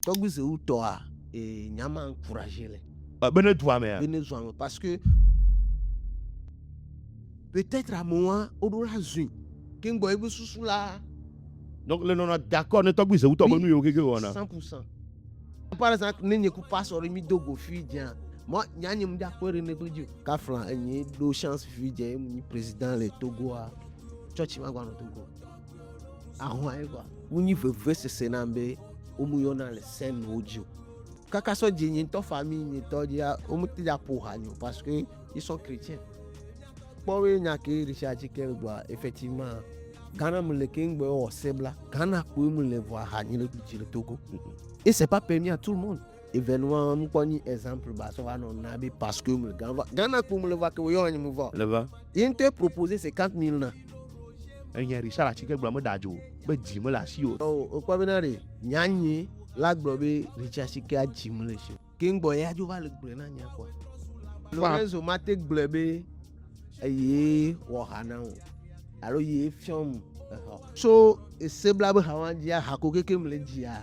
Togbi c'est où toi et Nyama encouragé les. Parce que peut-être à moi, on doit zun. King boy vous sous là. Donc le non d'accord ne Togbi c'est où toi nous yo quelque 100%. Par exemple, n'y pas sur le dogo fidien. Moi, n'y a pas d'accord ne pas dire. Kafran, n'y do chance fidien, ni président le Togo a. Tchochi magwa no Togo. Ahwa quoi. Uni veut ce sénambé, au mouillonna le scène audio. Kaka so di n'y to famille n'y to dia, au mouti dia pour hanyo parce que ils sont chrétiens. Pour eux n'y a que Richard Chikel bois effectivement. Ghana me le king boy au sebla. Ghana pour me le voir hanyo le Togo. Et c'est pas permis à tout le monde. Événement, nous prenons exemple, ça va non nabi parce que le Ghana pour me le voir que vous avez me voir. Le va. Il te proposé 50 000 na. Il y a Richard Chikel blâme d'ajo. Ben dis me la si yo. Oh, quoi benare? Nyanye, la globe Richard Chikel jimle shi. King boy a va le blena nya quoi. Lorenzo matek blebe eye wahana. Alors il fiom. So c'est blabbe hawandia hakoke kemle dia.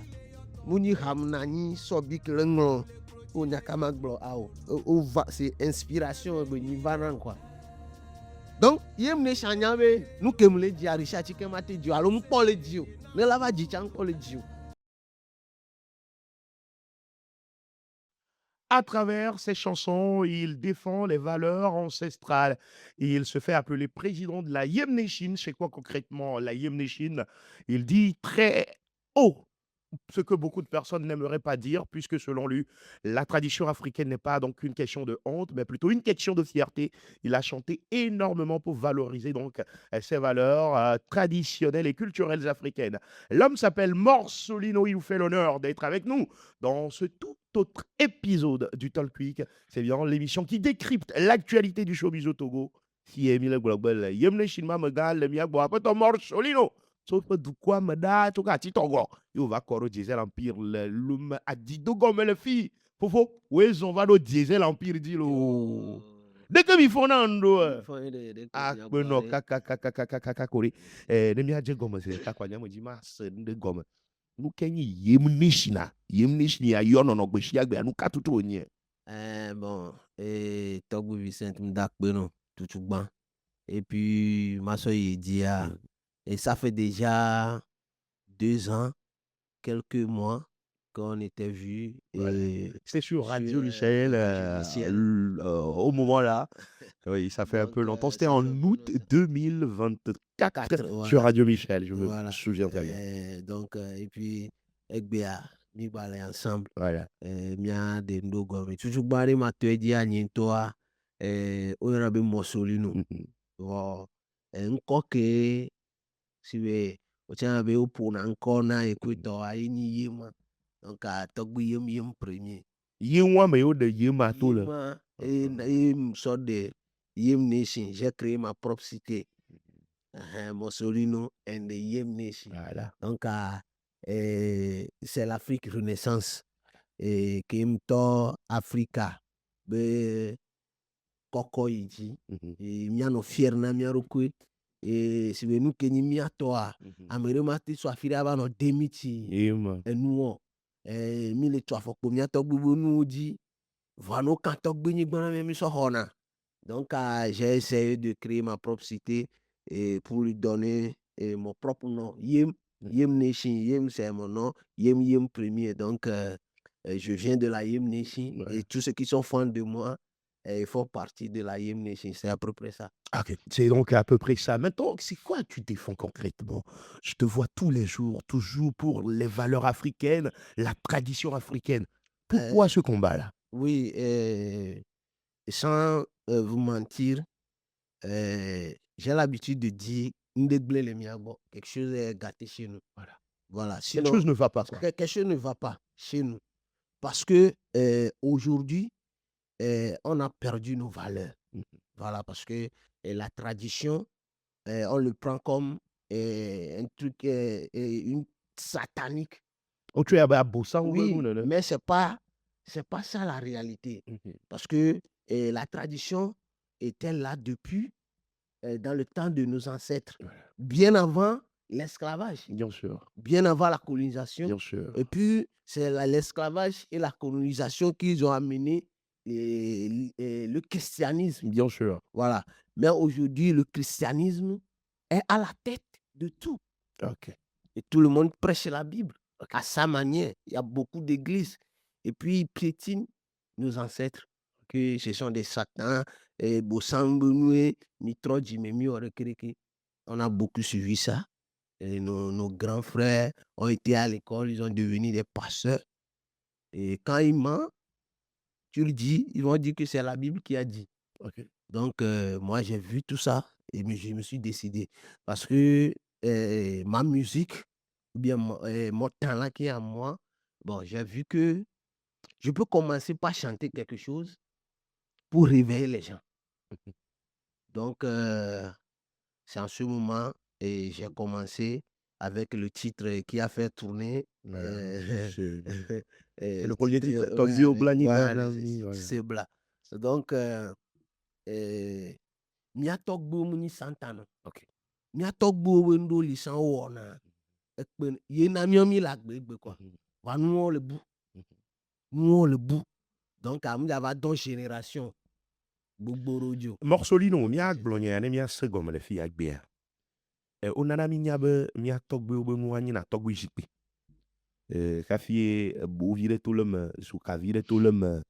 Mouni hamnani sobi kelenglo o nyakama glo ao o va c'est inspiration be ni varan quoi. Donc yem ne chanyabe nous kemle di arisha chikemate di alo mpo le di o ne lava di chan ko le di o. À travers ses chansons, il défend les valeurs ancestrales. Il se fait appeler président de la Yem Nation. C'est quoi concrètement la Yem Nation? Il dit très haut ce que beaucoup de personnes n'aimeraient pas dire, puisque selon lui, la tradition africaine n'est pas donc une question de honte, mais plutôt une question de fierté. Il a chanté énormément pour valoriser donc ces valeurs traditionnelles et culturelles africaines. L'homme s'appelle Morsolino. Il vous fait l'honneur d'être avec nous dans ce tout autre épisode du Talk Week. C'est bien l'émission qui décrypte l'actualité du showbiz au Togo. Si Emile Global, Yemne Shinma Megal, le Miagbo, après ton Morsolino. Sauf du quoi me da tout cas titongo yo va koro diesel empire le lum a dit do gomme le fi fofo oui on va do diesel empire dit lo dès que mi fonando ah no kaka kori ne mi aje gomme c'est ta kwa nyamo di ma se de gomme nu kenyi yemnishina ya yono no gbe shiagbe anu katutu onye Bon Togo Vicent m'dak beno tout ban et puis ma soeur il dit et ça fait déjà 2 ans, quelques mois qu'on était vus. C'est sur Radio Michel au moment-là. Oui, ça fait un peu longtemps. C'était en août 2024 sur Radio Michel, je me souviens très bien. Donc, et puis, avec Béa, nous allons ensemble. Voilà. Mia de Ndogo. Toujours barré ma te dit à Nientoa, Oyarabe Morsolino. Encore que, si vous avez au pour encore na équateur à ni yema. Donc, à Togbi yem premier. Yema, mais au de yema tout le. Et une sorte de Yem Nation. J'ai créé ma propre cité. Morsolino and the Yem Nation. Voilà. Donc, c'est l'Afrique Renaissance. Et qui me tord Africa. Be Koko Iji. Et miano fierna miarokwe. Et si nous kenyi miatoa. Ameremati so afiri aba no demiti. Yema. Et nous, mi le toa foko miatok bubu nous dit. Voilà quand Togbi ni gbana même so hona. Donc, j'ai essayé de créer ma propre cité et pour lui donner mon propre nom. Yem Nation, Yem c'est mon nom, Yem premier. Donc, je viens de la Yem Nation et tous ceux qui sont fans de moi font partie de la Yem Nation. C'est à peu près ça. Ok, c'est donc à peu près ça. Maintenant, c'est quoi tu défends concrètement? Je te vois tous les jours, toujours pour les valeurs africaines, la tradition africaine. Pourquoi ce combat-là? Oui, sans vous mentir, j'ai l'habitude de dire quelque chose est gâté chez nous. Voilà. Sinon, quelque chose ne va pas. Quelque chose ne va pas chez nous. Parce que aujourd'hui, on a perdu nos valeurs. Voilà, parce que la tradition, on le prend comme un truc, une satanique. Oh, tu es à Bossa, oui, mais c'est pas ça la réalité. Parce que la tradition était là depuis dans le temps de nos ancêtres. Bien avant l'esclavage, Bien sûr, bien avant la colonisation. bien sûr. Et puis, c'est l'esclavage et la colonisation qui ont amené le christianisme. Bien sûr. Voilà. Mais aujourd'hui, le christianisme est à la tête de tout. OK. Et tout le monde prêche la Bible OK. à sa manière. Il y a beaucoup d'églises. Et puis, ils piétinent nos ancêtres, que ce sont des satans, et Bossambenoué, Mitro, Jimemi, Orekereke. On a beaucoup suivi ça. Et nos grands frères ont été à l'école, ils ont devenu des pasteurs. Et quand ils mentent, tu le dis, ils vont dire que c'est la Bible qui a dit. OK. Donc, moi, j'ai vu tout ça et je me suis décidé. Parce que ma musique, ou bien mon talent qui est en moi, bon, j'ai vu que je peux commencer par chanter quelque chose pour réveiller les gens. Mmh. Donc, c'est en ce moment et j'ai commencé avec le titre qui a fait tourner. C'est Le le premier titre, titre, Tokyo Blani ouais, Blani, ouais. c'est bla. Donc, miatɔgbewo mu nyi Santana. OK. Miatɔgbewo ƒe nuɖewo li sãwo wɔna. Ekpe yena míawo mí le agbegbe quoi. Mmh. Voa nuwo le bu. Mmh. Nuwo le bu. Donc, ava dɔn génération gbogbo ɖewo dzi o. Morcelino míagblɔ nya ne míase gɔme le fi ya gbea. Wonana mí nya be mía tɔgbuiwo be nua nyina tɔgbui zikpui. Hafi bovi ɖe to le me, zukavi ɖe to le me,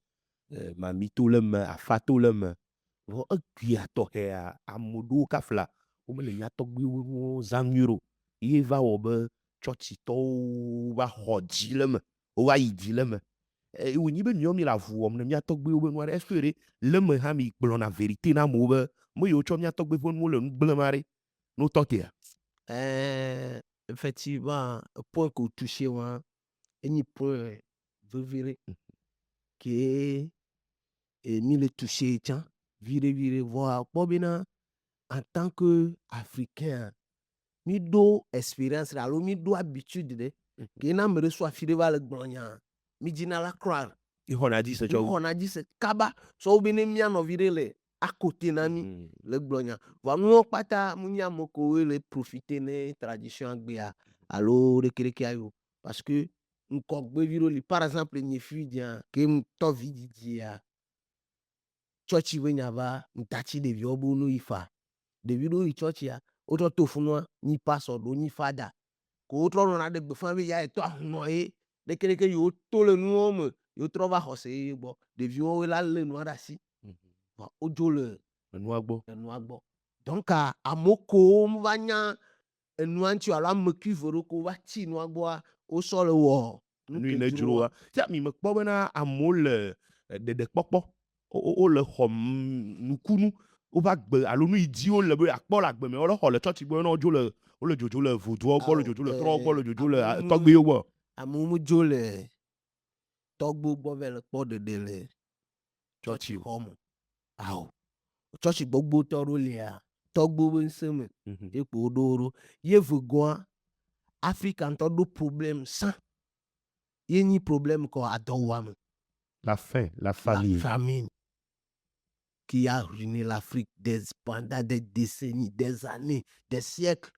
mami to le me, afa to le me. Vɔ eguia tɔxɛa, ame ɖewo kafla womele mía tɔgbuiwo be nuwo zãm nyuie ɖo. Ye va wɔ be tsɔtsitɔwo va xɔ dzi le me, wova yi dzi le me. Wònyi be míawo mí le avu wɔm ne mía tɔgbuiwo be nua ɖe. Est-ce que ɖe le me hã mi gblɔna vérité na amewo be me yiwo tsɔ mía tɔgbui ƒe nuwo le nu gblẽm ɖe no tɔ tea? Effectivement, point que vous touchez, un point vivre que mi le touché tiens, vire voir bobina en tant que africain, mi do expérience là, mi do habitude de que na me reçoit fire va le gblonya, mi dina la croire. On a dit ce Mi on a dit c'est kaba so bene mi no vire le à côté na mi le gblonya. Wa mu pata mu nya moko le profiter ne tradition agbea alo rekereke ayo parce que nkogbe viro li par exemple ni fi dia ke to vidi dia church we nya va ntachi de vi obo no ifa de vi do i church ya o to funua ni pastor do ni father ko tro no na de gbe fan be ya e to ahun e rekereke yo to le nu o me yo trɔ va xɔ se ye gbɔ ɖeviwo la lé nua ɖe asi wodzo le enua gbɔ. donc amewo kowo va nya enua ŋuti alo ame kuive ɖewo ko va tsi nua gbɔa wosɔ le wɔ Nu yi ne dzroa. Tia mi me kpɔ bena amewo le ɖeɖekpɔkpɔ wole xɔ nukunu wova gbe alo nu yi dzi wole be akpɔ le agbe me wole xɔ le tsɔtsi gbɔ ne wole dzodzo le voduawo gbɔ, le dzodzo le trɔwo gbɔ, le dzodzo le tɔgbuiwo gbɔ. Amewo mu dzo le tɔgbuiwo gbɔ va le kpɔ ɖeɖe le tsɔtsi xɔ me. Awo tsɔtsi gbogbo tɔ ɖo lia tɔgbuiwo be ŋusẽ me ye kpo wo ɖo wo ɖo. Ye vegɔa Afrika ŋutɔ ɖo problème sã ye nyi problème kɔ adɔwɔame. La faim, la famine. La famine qui a ruiné l'Afrique pendant des décennies, des années, des siècles.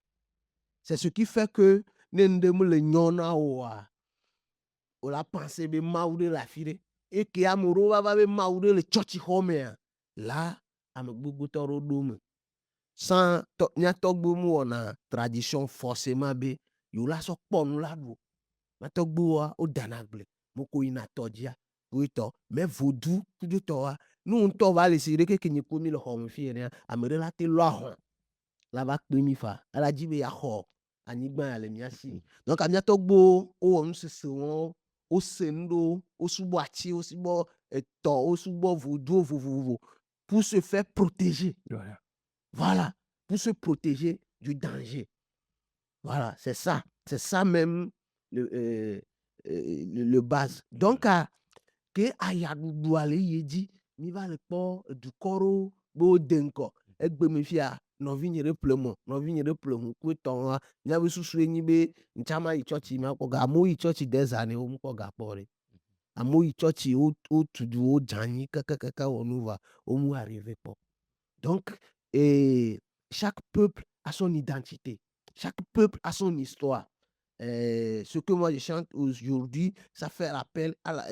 C'est ce qui fait que nendem le nyona oa o la pensé be maudé la fire et que amoro va be maudé le church home là ame gbogbo toro dome sans nya togbo mu ona tradition forcément be yo la so kponu la do ma togbo wa o danagble moko ina todia to mais vodou tout to wa nous to va le sire que ni komi le home fi ne amere la te lo ahon la va pe mi fa ala ji be ya ho anyigba ya le miasi donc amia togbo o won sese won o se ndo o subo achi o subo eto o subo vodou vovovo pour se faire protéger. Voilà, pour se protéger du danger. Voilà, c'est ça même le base. Donc, que ayadou ale yedi, mi va le po du koro bo denko, egbe me fia novi nyere plemo, ku ton nya be susu enyi be nchama i church ma ko ga mo i church des années o mu ko ga pore. Amo i church o tudu o janyi kaka onu va o mu arriver po. Donc, chaque peuple a son identité. Chaque peuple a son histoire. Ce que moi je chante aujourd'hui, ça fait appel à la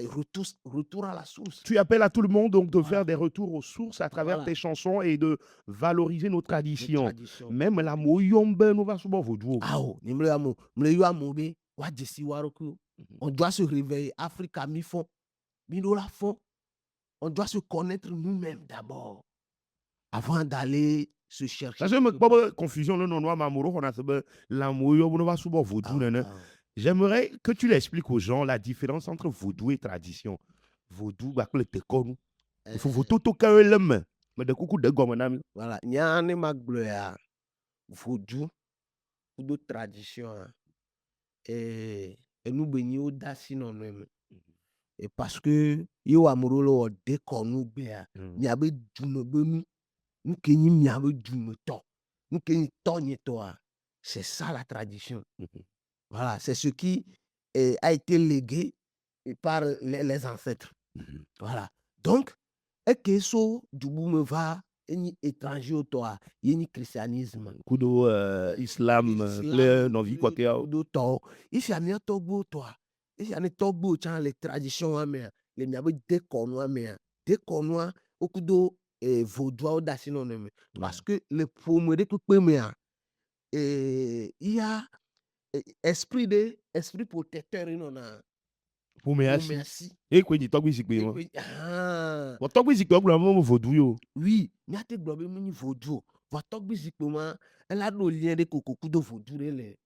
retour à la source. Tu appelles à tout le monde donc de Voilà. faire des retours aux sources à travers Voilà. tes chansons et de valoriser nos Les traditions. traditions. Même la moyombe nous va souvent vaudou. Ah oh, ni mle amo, mle yo amobe, wa jesi waroku. On doit se réveiller. Afrique a mis fond. Mino la fond. On doit se connaître nous-mêmes d'abord avant d'aller se chercher. Parce que quelque pas part. de confusion le non mamoro on a la moyombe nous va souvent vaudou Ah, nana. ah. J'aimerais que tu l'expliques aux gens la différence entre vaudou et tradition. Vaudou bah que le te connu. Il faut vaudou to ka elem. Mais de coucou de gomme nami. Voilà. Nyane magloya. Vaudou. Ou d'autres traditions. Et nous bénissons d'assis non même. Et parce que yo amorolo déconnu bea. Miabe djume benu. Nous kenyi miabe djume to. Nous kenyi tonye toa. C'est ça la tradition. Voilà, c'est ce qui a été légué par les ancêtres. Voilà. Donc, est-ce que so du me va ni étranger au toi, ni christianisme. Kudo islam le non vie quoi que Kudo to. If ya mi togbo toi. If ya ne togbo chan les traditions mais les miabe déconnois mais déconnois au kudo vaudois au dasino mais parce que le premier que peut mais il y a esprit protecteur inona. pour merci. Merci. Et quoi dit togbi sikbe mo. Ah. Bo togbi sikbe ko mo vaudou yo. Oui, mi ate globe mini vaudou. Va togbi zikpoma, elle a no lien de kokoku de vaudou les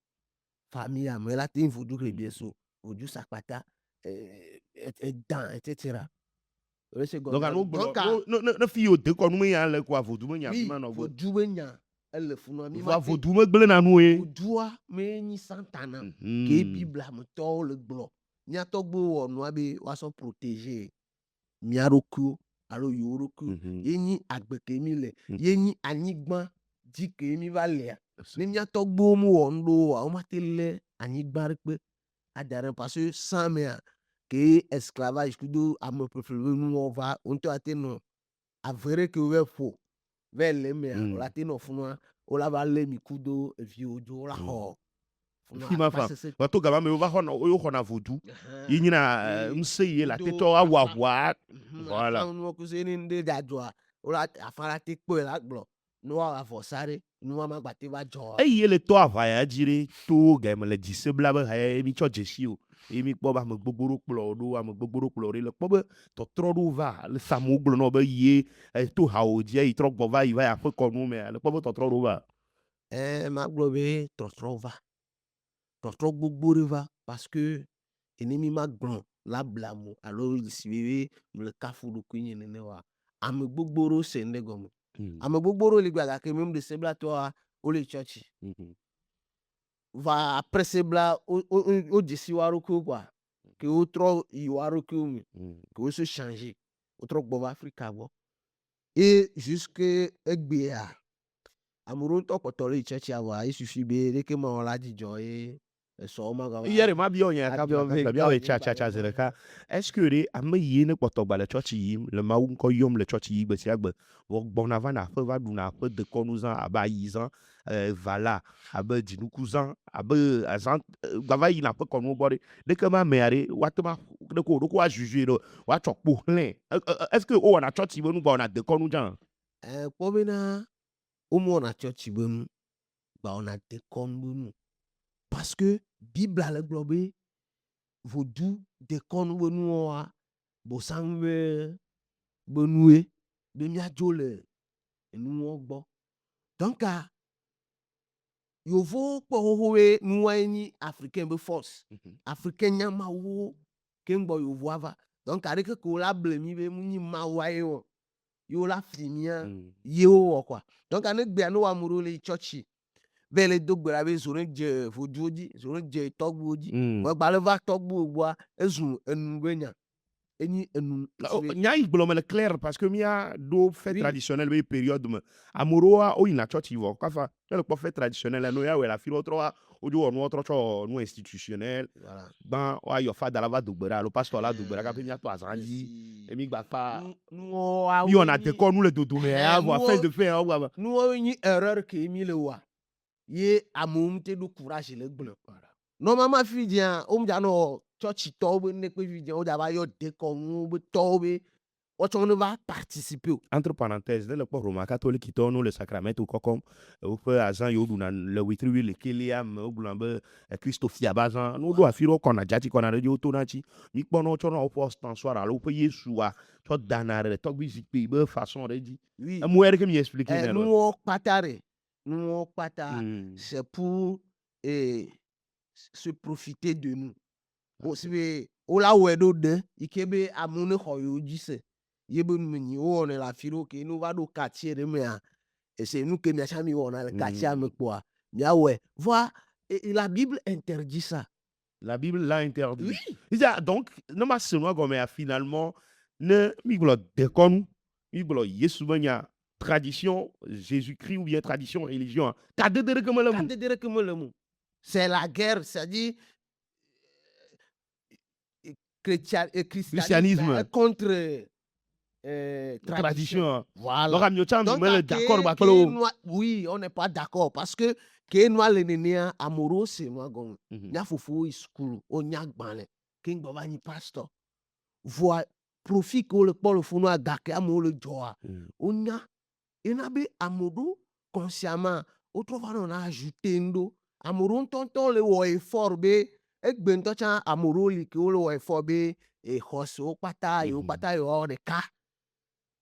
famille am, elle a te vaudou bien so. Vaudou sakpata dan etc. Donc à nous Donc no fi yo de ko nous ya le quoi vaudou mo nya oui, ma no go. vaudou benya elle funo mi Va vaudou mo gble na nou e. vaudou me ni santana. Ke bible am to le glo. Ni atogbo onu abi wa so protéger. Miaroku alo yoroku yenyi agbekemi le yenyi anyigban di kemi va le ni miatogbo mu wondo o ma tele anyigban pe adare parce que sans mais que esclavage kudo amo préféré nous on va on te ateno avere que we fo ve le mais o la teno funu o la va le mi kudo vi ojo la ho Fi ma fa. Wa to gaba me va hona o yo hona vaudou. Yinyina mseye la teto awa wa. Voilà. Nous que c'est une de dadwa. O la afara te po la glo. Nous a forçare, nous ma gbate va jo. E le to avaya dire to game le disable ba ha mi cho jeshi o. E mi po ba me gbogboro kplo do am gbogboro kplo re le po be to tro do va le samu glo no be ye to ha o je i tro gbo va i va ya fe ko nu me le po be to tro do va. Ma glo be tro va. Tro gbogboro va parce que ennemi ma glon la blamo alors il si le kafu do kunye ne wa. Am gbogboro se ndegom. Am gbogboro le gba ke même de sebla toi o le church. Va après sebla o disi waroku quoi. Que autre waroku que o se changer. Autre gbo Africa bo. Et jusque egbea. Amoureux to potole church ava il suffit be que mon la di joy. Hier ma bi onya ka bi o be cha zereka. Est-ce que re am yi ne poto gba le church yi le ma un ko yom le church yi gbe si agbe. Wo bon avant na fe va du na fe de konuzan aba yizan vala abe dinukuzan abe azan gba yi na fe konu body. De que ma mere wa te ma de ko a juger do wa chokpo len. Est-ce que o na church yi nu gba na de konu jan? Ko bena o mo na church yi ba on a de konu. Parce que Bible a le globe vaudou de konu benu wa bo sangwe benue be mi adjole enu ogbo. Donc yo vo po howe nu wa ni africain be force. Africain nya ma wo kengbo yo vo ava. Donc avec que la blemi be mu ni ma wa yo la fimia yo quoi. Donc anek be anu wa muro le church bele dogbera be zo je vaudou di zo je togbo di mo gba le va togbo boa ezun enu gbenya eni enu nya igbo me le clair parce que mia do fête traditionnelle be période me amoroa o ina church ivo kwa fa le po fête traditionnelle no ya we la fi otro wa ojo onu otro cho nu institutionnel ban wa yo fa dala va dogbera le pasteur la dogbera ka pe mia to azanji emi gba fa mi on a de ko nu le dodo me ya vo fête de fait wa nu o ni erreur ke mi le wa Ye amoum te do courage le gblɔ. Voilà. Normalement fidien o mja no church tɔwo be ne kpe fidien o dava yɔ dekɔnu be tɔwo be wotsɔ ne va participer o. Entre parenthèses, ne le kpɔ Roma catholique tɔwo no le sacramento kɔkɔm woƒe azã yewo ɖuna le wetri le kelia me wogblɔna be Kristo fia be azã no ɖo afi ɖe wokɔna dzati kɔna ɖe edzi wotona tsi mikpɔ ne wotsɔna woƒe ostensoir alo woƒe Yesua tsɔ dana ɖe tɔgbi zikpui be façon ɖe dzi. Oui. Emu ya ɖeke mi expliquer nɛ Nous lɔ. on kpata re. Nous on kpata. Mm. C'est pour se profiter de nous. Bon, si be o la wɛ ɖo ɖe yi ke be amewo ne xɔ yewo dzi se. Ye be nu nyi wo wɔnɛ le afi ɖo ke ne va ɖo quartier ɖe mea c'est nous que miatsã mi wɔna le quartier me kpoa miawɔe. Voa la Bible interdit ça. La Bible l'a interdit. Oui. Donc, ne ma senua gome a finalement ne mi gblɔ dekɔnu, mi gblɔ Yesu be nya tradition Jésus-Christ ou bien tradition religion. Ta de ɖeke me le mu. Kadedere ke me le mu. C'est la guerre, c'est-à-dire christianisme contre tradition. Tradition. Voilà. Donc, amio tsa mi Donc, me le à d'accord que- ba que kplo. noi- oui, on n'est pas d'accord parce que ke noa le nenea amoro se noa gon. Mhm. Nya fofo is school, o nya gbale. Ke ngba ba nyi pastor. Voa profit ko le kpɔ le funu agake amo le dzɔa. Mm. O nya ena be amoɖo consciemment o trɔ va nɔna ajouter ŋɖo. Amoɖo ŋutɔŋutɔ le wɔ effort be egbe ŋutɔ tsã amoɖo li ke wo le wɔ effort be xɔsewo kpata yewo Mhm. kpata yewoawɔ ɖeka.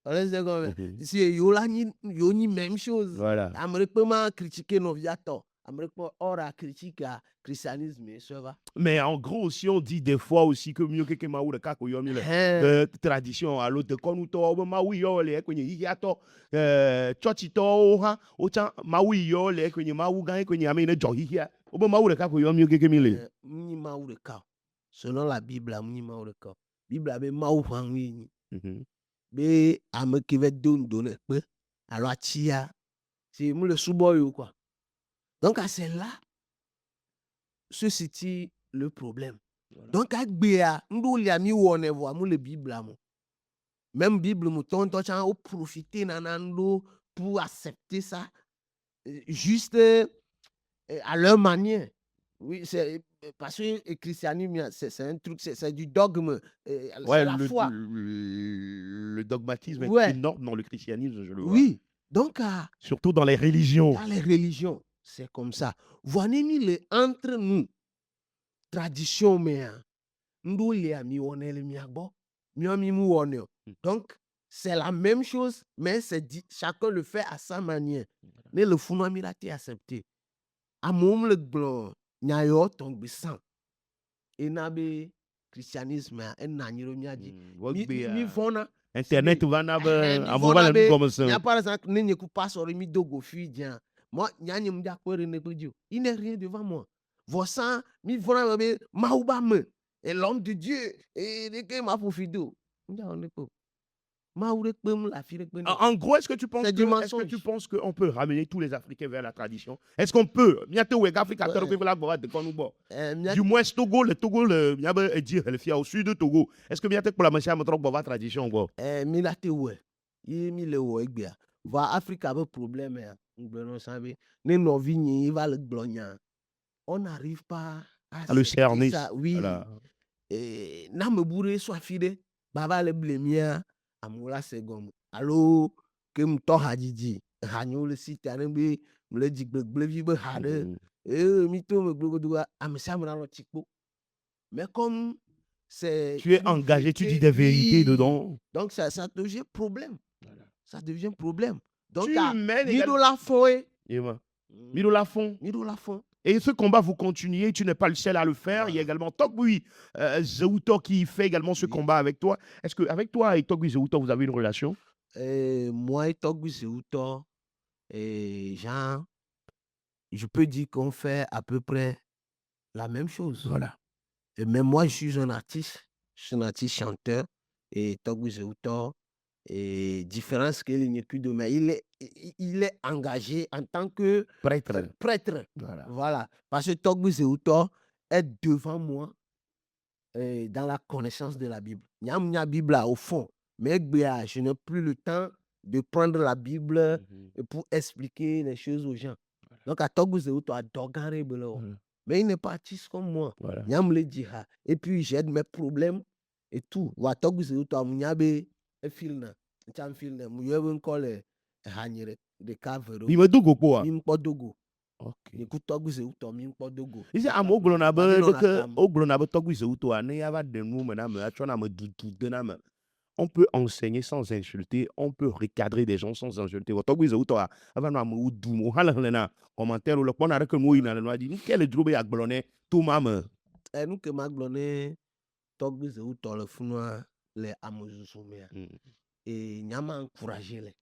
Ɔlɛ se gɔme. Mhm. Si yewo la nyi yewo nyi même chose. Voilà. Ame ɖekpe ma critiquer nɔvia tɔ. Ame ɖekpe ɔra critique a christianisme ye sɔ va. Mais en gros aussi on dit des fois aussi que mieux que mawu ɖeka ko yɔ mi le. Hɛn. Tradition alo dekɔnutɔwo be mawu yɔ le ekpe nye yihiatɔ tsɔtsitɔwo hã wotsã mawu yɔ le ekpe nye mawu gã ekpe nye ame yi ne dzɔ hihia wobe mawu ɖeka ko yɔ mieux que mi le. Munyi mawu ɖeka o. Selon la Bible munyi mawu ɖeka o. Bible be mawu ʋã nu ye nyi. Mhm. Be ame ke va do ŋdo ne kpe alo atsia si mu le subɔ yewo quoi. Donc c'est là se situe le problème. Voilà. Donc agbea ŋɖo lia mi wɔnɛ vɔa mu le Biblia me. Même Bible mu tɔntɔ tsã o profiter nana ŋɖo pour accepter ça juste à leur manière. Oui, c'est parce que le christianisme c'est un truc, c'est du dogme, c'est Ouais, la foi. le dogmatisme Ouais. est énorme dans le christianisme, je le vois. Oui, donc Surtout dans les religions. dans les religions, c'est comme ça. Voyez le entre nous, tradition mais ŋɖo lia mi wɔnɛ le mia gbɔ, miɔ mi mu wɔnɛ o. Donc c'est la même chose, mais c'est dit, chacun le fait à sa manière. Ne le funua mi la te accepter. Amewo le gblɔ nya yewo tɔŋgbi sam. Ena be christianisme ena anyi ɖe mia dzi. Mi vɔna. Internet va na be Mi amewo va le vɔna be nugɔme sem. mia par exemple ne nye ku pastor mi do go fi dzia. Moi nya nye mu dza kpe ɖe ne kpe dzi o. Il n'est rien devant moi. Vɔsa mi vɔna be Mawu ba me et l'homme de Dieu et de ke ma ƒofi do. Mdza wɔ ne kpe o. Mawu ɖe kpem le afi ɖe kpe ne. En gros, est-ce que tu C'est du penses mensonge. qu'on peut ramener tous les Africains vers la tradition? Est-ce qu'on peut? Miate ou Africa Ouais. la boa de konubo. Mia Du moins Togo le miabe dire le fia au sud de Togo. Est-ce que miate pour la mancha me trompe ba tradition quoi? mi la te wɔ. Ye mi le wɔ egbea. Va Afrika be problème ya. Ngbe no sa be ne nɔvi nyi va le gblɔ nya. On n'arrive pas À le cerner. ça. Oui. Voilà. Na me bu ɖe so afi ɖe baba le ble mia amewo la se gɔme. Alo ke ŋutɔ hadzidzi hanyo le si ta ne be le dzigbegblẽvi be ha ɖe. Mi to me gbloglodoa ame sia ame la nɔ tsi kpo. Mais comme c'est Tu es engagé, tu dis des vérités dedans. Donc ça devient problème. Voilà. Ça devient problème. Donc Tu mènes mi également- do la fond Mido la fond. mi do la fond. Et ce combat, vous continuez, tu n'es pas le seul à le faire. Voilà. Il y a également Togui Zeuto qui fait également ce Oui. combat avec toi. Est-ce que avec toi et Togui Zeuto, vous avez une relation? Moi et Togui Zeuto, Jean, je peux dire qu'on fait à peu près la même chose. Voilà. Et même moi, je suis un artiste chanteur, et Togui Zeuto, et différence qu'il n'y a plus de mais il est engagé en tant que prêtre. Voilà. Voilà. Parce que Togui Zeuto est devant moi dans la connaissance de la Bible. Il y a une Bible là, au fond, mais je n'ai plus le temps de prendre la Bible pour expliquer les choses aux gens. Donc à Togo Zéouto à Dogare Belo. Mais il n'est pas artiste comme moi. Voilà. Nyam le dira. Et puis j'ai mes problèmes et tout. Wa Togo Zéouto à Mouniabe et filna. Cham filna. Mouyebe nkole hanyere de cavero. Il me dogo quoi. Mim Dogo. Ok. Écoute Togo Zéouto mim Dogo. Ici am oglona be Badino de que Nakam. oglona be Togo Zéouto a ne yava de nous menam achona me doutou de nam. On peut enseigner sans insulter, on peut recadrer des gens sans insulter. Togo Zéouto a avant na mu du mo hala na commentaire le pona que mo ina na di quel drobe ya glone tout mam. Nous que Maglone Togo Zéouto le funwa les amozusumea. Et nyama encouragé les.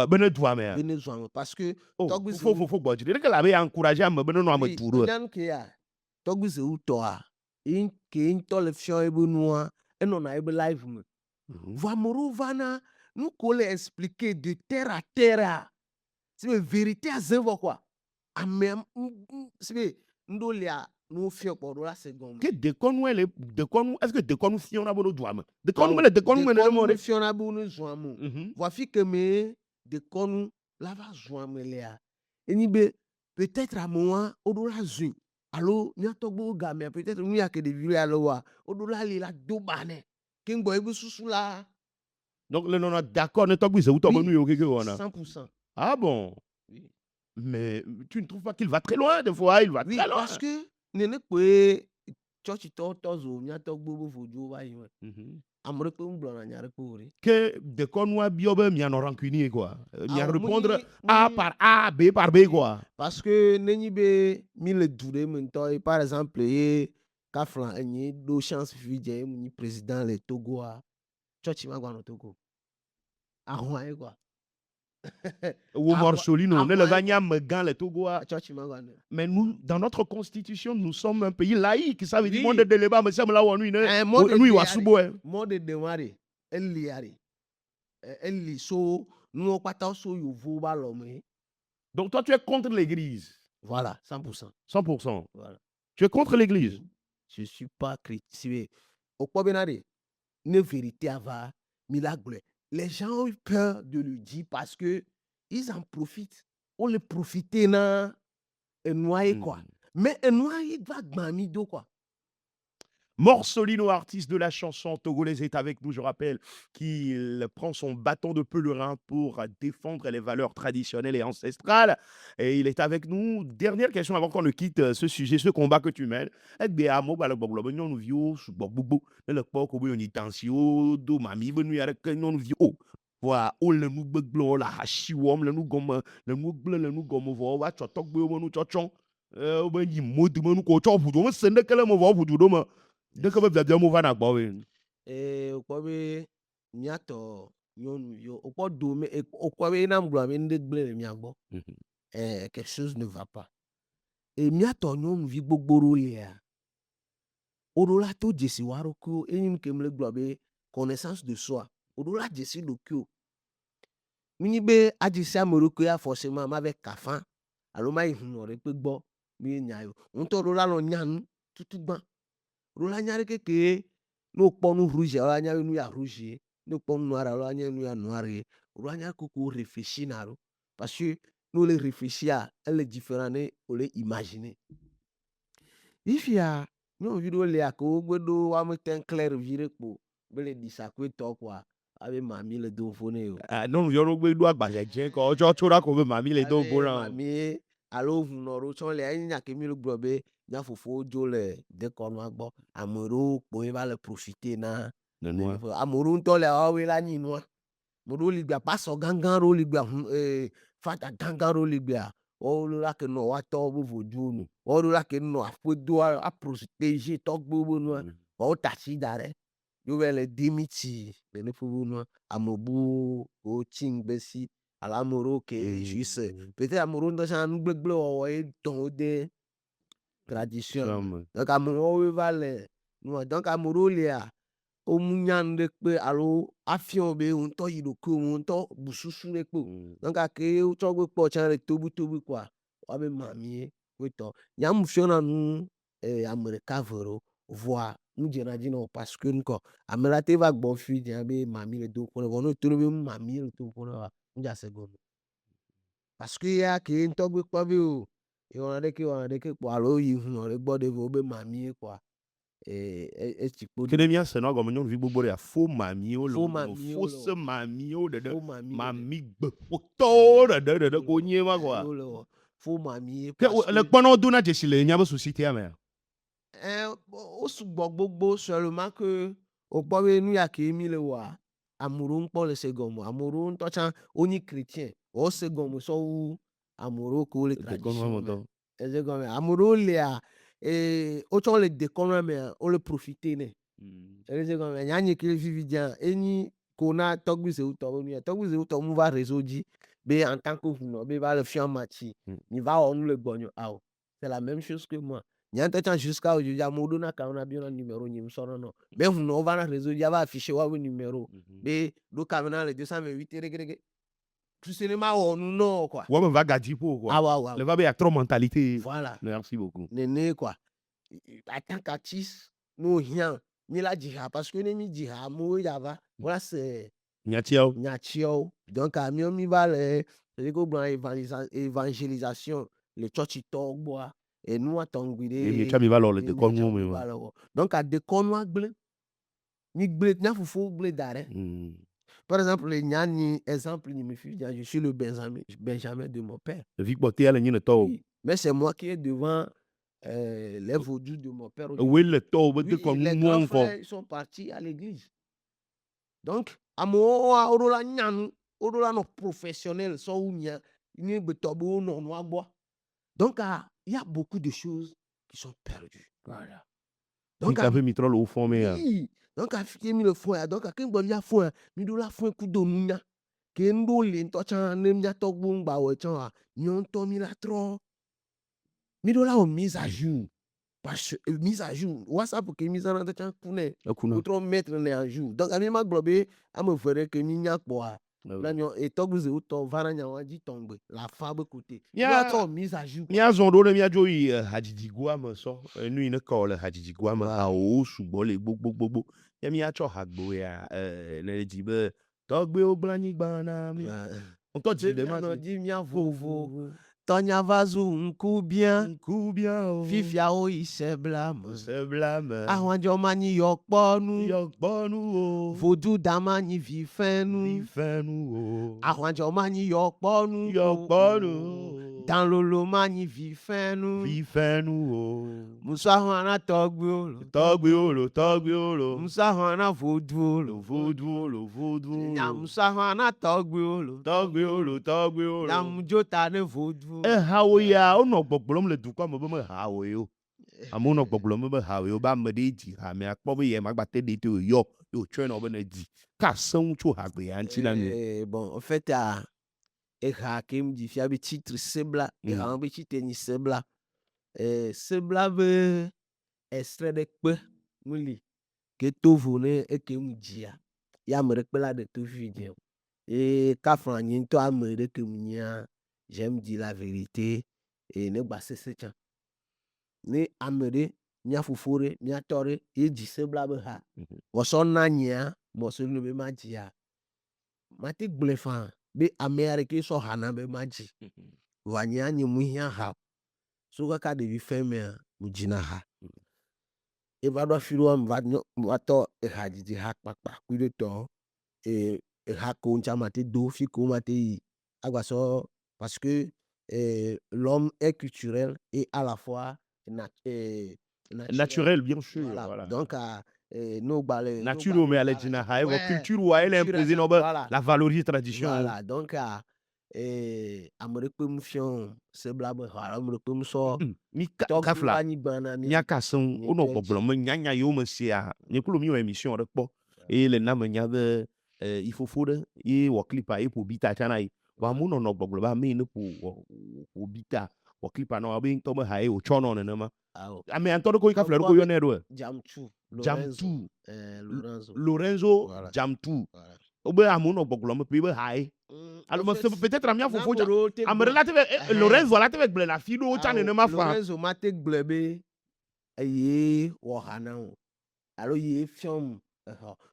Bene toi mais. Venezuela parce que Oh, Togo faut bon dire que la be encourager am bene no am oui, touro. nyan ke ya Togo Zéouto a in ke in tole fion ebe noa eno na ebe live me. Vamoro vana nous collé expliquer de terre à terre. C'est une vérité à zéro quoi. Amem c'est ndolia nous fion pour la seconde. Que de kon est ce que de kon fion na bono douam. De kon me de kon me ne mo. Fion na bono zoamu. Voici que me de kon la va zoamu lea. Enibe peut-être à moi odola zun. Allo nya togbo ga mais peut-être nous y a que des vidéos allo wa odola li la do bane. King boy bu susu la. Donc le non d'accord ne Togo Zéouto Oui, bonu yo quelque wana. 100%. Ah bon? Oui. Mais tu ne trouves pas qu'il va très loin des fois, il va Oui, très loin. parce que nene kwe church tozo nya togbo bu fojo wa yin. Amre pe mblo na nyare pe ori. Que de konwa biobe mi en rancunier quoi. Mi Ah, répondre mouni- A mouni- par A, B par B quoi. Parce que neni be mi le doure mento par exemple ye kaflan enyi do chance fidje ni président le Togo a church ma gwa no Togo. Ahwan quoi. Ou Morsolino, ne le Ahwan vanya me gan le Togoa. church ma gwa no. Mais nous, dans notre constitution, nous sommes un pays laïque. Ça veut dire Oui. monde de débat, mais ça me l'a ou nous, Mo de nous, de wa yare. subo. Mo de demare eli yare. Eli so nous pata so yo vo ba lo me. Donc toi, tu es contre l'église. Voilà, 100%. 100%. Voilà. Tu es contre l'église. Je suis pas chrétien. Au quoi benare, une vérité va milagre. Les gens ont eu peur de le dire parce que ils en profitent. On le profite na un noyé quoi. Mais un noyé va gmamido quoi. Morsolino, artiste de la chanson togolaise, est avec nous. Je rappelle qu'il prend son bâton de pèlerin pour défendre les valeurs traditionnelles et ancestrales. Et il est avec nous. Dernière question avant qu'on ne quitte ce sujet, ce combat que tu mènes. Voilà, oh le nou bëgg blo la hashiwom le nou gomme le nou gle le nou gomme vo wa chotok be mo nou chochon o be yi modu mo nou ko chopu do mo sende kele mo vo fudu do mo de ko be bia mo va na gbo we. Au quoi be miato yon yo au quoi dome au quoi be na mglo mi ndé blé miagbo. Quelque chose ne va pas. Et miato nyon vi gbogboro lia. Odola to jesi waroko enyim kemle globe connaissance de soi. Odola jesi lokyo. Mini be adisi amoroko ya forcément ma avec kafan. Alo ma ihunore pe gbo mi nyayo. Onto odola lo nyan tutu gban. Odola nyare keke no ponu rouge ala nyare nu ya rouge. No ponu noir ala nyare nu ya noir. Odola nyare koko réfléchir naro parce que nous les réfléchir elle est différente on les imaginer. If ya no video le ako gbedo wa mo ten clair vire po bele disakwe to kwa abe mami le do fone yo. Ah non yo no gbe do agbaje je ko ojo chora ko be mami le do boran. Mami alo hunoro chon le nya ke mi lo gbobe nya fofo jo le de kono agbo amoro po e ba le profiter na Le noir. amoro nto le o we la ninu mo ro li gba paso gangan ro li gba fata gangan ro li gba o lo la ke no wa to bo voju nu o lo la ke no afodo a protéger to gbo nu o ta si dare yo we le dimiti le ne fobu nu amobu o chingbe si alamoro ke juste peut-être amoro ndo sa nu gbegble o e ton de tradition donc amoro we va le nu donc amoro le a o munyan de pe alo afion be un to yiroko un to bususu ne pe donc ake o to gbe po chan re tobu kwa wa be mami we to yam fiona nu america vero voir nous dira dino parce que nko amela te va gbo fi dia be mami le do ko no to be mami le to ko wa nja se go parce que ya ke nto gbe po be o wɔna ɖeke kpoa alo yi hlɔ̃ ɖe gbɔ ɖe wobe mamie kpoa etsi kpo ke ne míase nɔ gɔme nyɔnuvi gbogbo ɖea fo mamiwo le Fo ŋu nɔ mamiwo le fose mamiwo ɖeɖe fo mamie mami gbeƒotɔwo ɖeɖe ko nye ma kɔa wo le wɔ fo mamie ke parce le que kpɔnɔ dona dzesi le nya be société mea wo sugbɔ gbogbo seulement que wokpɔ be nu ya ke mi le wɔa ame ɖewo ŋkpɔ le se gɔme ame ɖewo ŋutɔ tsã wonye chrétien wo se gɔme sɔ wu ame ɖewo ke wo le tradition me eze gɔme ame ɖewo lia wotsɔ le dekɔnua mea wo le profiter nɛ eze gɔme nyanye ke le vivi dzia enyi ko na tɔgbi zewutɔ be nuya tɔgbi zewutɔ mu va réseau dzi be en tant que hunɔ be va le fiam matsi mi va wɔ nu le gbɔnye awo c'est la même chose que moi nye ŋutɔ tsã jusqu'à aujourd'hui amewo ɖona ka na biona numéro nye msɔnɔ nɔ be hunɔwo va na réseau dzi ava afficher woabe numéro be ɖo ka na le 228 ɖegeɖege tu sais ne ma wɔ nu nɔ quoi ouais me va gadzi po quoi awa le va be ya trop mentalité voilà merci beaucoup nene quoi en tant qu'artiste no hiã mi la dzi ha parce que ne mi dzi ha amewo ya va voilà c'est nyatiawo nyatsiawo donc amiwo mi va le c'est ko gblɔ évangélisation le tsɔtsitɔwo gbɔa enua tɔŋgbi ɖe et mietsɔ mi va lɔ le dekɔnuwo me ma donc dekɔnua gblẽ mi gblẽ mia fofowo gblẽ da ɖe par exemple le nyani exemple nye me fi je suis le Benjamin de mon père vi kpɔtea le nye tɔwo mais c'est moi qui est devant les vaudous de mon père oui le tɔwo be oui, dekɔnu les ŋuwo grands ŋkɔ frères ils sont partis à l'église donc amewo woɖo la nyanu woɖo la nɔ professionnel sɔ wu mia nye gbetɔ be wonɔ nua gbɔ donc il y a beaucoup de choses qui sont perdues voilà donc tape mi trɔ le wo fɔm mea oui donc afi ke mi le fɔn ya donc ke gbɔ mia fɔn ya mi ɖo la fɔn kudo nunya ke ŋɖo le ŋutɔ tsã ne mia tɔgbuiwo ŋgba wɔ tsã mia ŋutɔ mi la trɔ mi ɖo la wɔ mise à jour parce que mise à jour WhatsApp ke mi zãna ŋutɔ tsã ku nɛ wotrɔ mettre nɛ à jour donc mi ma gblɔ be ame eve ɖe ke mi nya kpɔa tɔgbi zewutɔ va na nyawoa dzi tɔŋgbe le afa be kote miatrɔ mise à jour míazɔ ɖo ne míadzo yi hadzidzigoa me sɔ nu yi ne kɔ le hadzidzigoa me hawo sugbɔ le gbogbogbo ya míatsɔ hagbo ya le dzi be tɔgbewo gblẽ anyigba na mi ŋutɔ dzi ɖe ma dzi mia vovo tɔnya va zu ŋkubiã fifia wo yi sebla me ahɔndzɔ ma nyi yɔkpɔnu o vodu dama nyi vifɛnu ahɔndzɔ ma nyi yɔkpɔnu danlolo ma nyi vifɛnu o musa hɔn na tɔgbiwo lo musa hɔn na voduwo lo nya musa hɔn na tɔgbiwo lo nyamudzo ta ne vodu hawo ya wonɔ gbɔgblɔm le dukɔa me be me hawo yo amewo nɔ gbɔgblɔm be hawo yo be ame ɖe dzi ha mea kpɔ be yɛ magbate ɖe te yɔ yo tsɔe nɔ be ne dzi ka seŋu tso hagbe ya ŋuti na mi bon en fait eha ke m dzi fia be titre sebla eha be titre nyi sebla sebla be extrait ɖe kpe ŋuli ke tovo ne eke mu dzia ya ame ɖe kpe la ɖe to fi dze kafra nye ŋutɔ ame ɖe ke mu nyia j'aime dire la vérité ne gba sese tsã ne ame ɖe mia fofo ɖe mia tɔ ɖe ye dzi sebla be ha wɔsɔ na nyia mɔso nu be ma dzia mate gblɔe fã be amea ɖeke sɔ ha na be ma dzi vɔa nyia nye mu hiã ha so kaka ɖevi fɛmea mu dzina ha eva ɖo afi ɖoa va tɔ eha dzidzi ha kpakpa kui ɖe tɔ eha ko ŋutsa mate do fi ko mate yi agba sɔ parce que l'homme est culturel et à la fois naturel bien sûr voilà. Donc no gbale nature mais ale dzina ha evo culture wa ele imposé no ba la valoriser tradition voilà donc ame ɖe kpe mu fiɔ sebla be ha ame ɖe kpe mu sɔ mi kafla mia kasem wonɔ gbɔgblɔ me nyanya yewo me sia nye klo mi wɔ émission ɖe kpɔ eye le na me nya be ifofo ɖe ye wɔ clipa ye ƒo bita tsã na yi wa mu nɔ gbɔgblɔ be ame ne ƒo bita wɔ clipa na be ŋutɔ be ha ye wotsɔ nɔ nenema ame ŋutɔ ɖe ko kafla ɖe ko yɔnɛ ɖo Jamtu Lorenzo Jamtu obe amewo nɔ gbɔgblɔ me pe be ha ye alors peut-être mia fofo ame ɖe la te be Lorenzo la te be gblẽ le afi ɖewo tsã nenema fa Lorenzo ma te gblẽ be ye wɔ ha na o alo ye fiɔm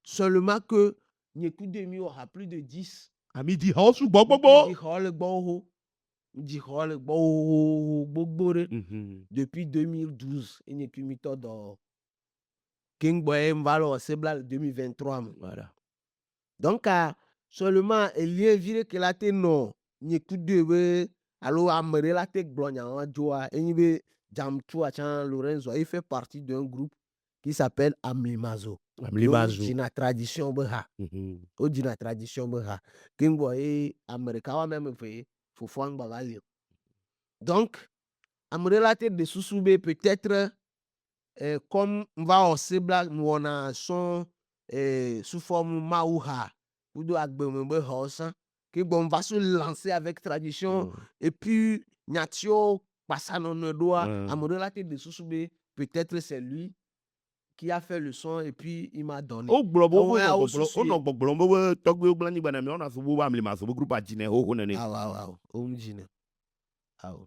seulement que nye ku de mi wɔ ha plus de 10 ami di ha sugbɔ gbogbo di ha le gbɔ ho M'dit xɔ le gbɔ gbogbo ɖe. Depuis 2012 enye ke mi tɔ dɔ king boy m'va le wɔ sebla le 2023 me. Voilà. Donc seulement elie vi ɖe ke la te nɔ nye kudo be alo ame ɖe la te gblɔ nya wa dzoa enyi be Jam Tua tsã Lorenzo il fait partie d'un groupe qui s'appelle Amlimazo. Amlimazo. Dina tradition be ha. O dina tradition be ha. King boy America wa même ve fofoa ngba va li. Donc ame ɖe la te de susu be peut-être comme m'va wɔ sebla m'wɔna son sous forme mawu ha kudo agbeme be hawo sã ke gbɔ m'va se lancer avec tradition et puis nyatio kpasanɔnɔ ɖoa ame ɖe la te de susu be peut-être c'est lui qui a fait le son et puis il m'a donné. O gblɔ be Ouais, au o susu. nɔ gbɔgblɔm be tɔgbewo kple anyigba na mi ona so bo Amlimazo be groupe adine xoxo nene. Awo o m'dzine. Awo.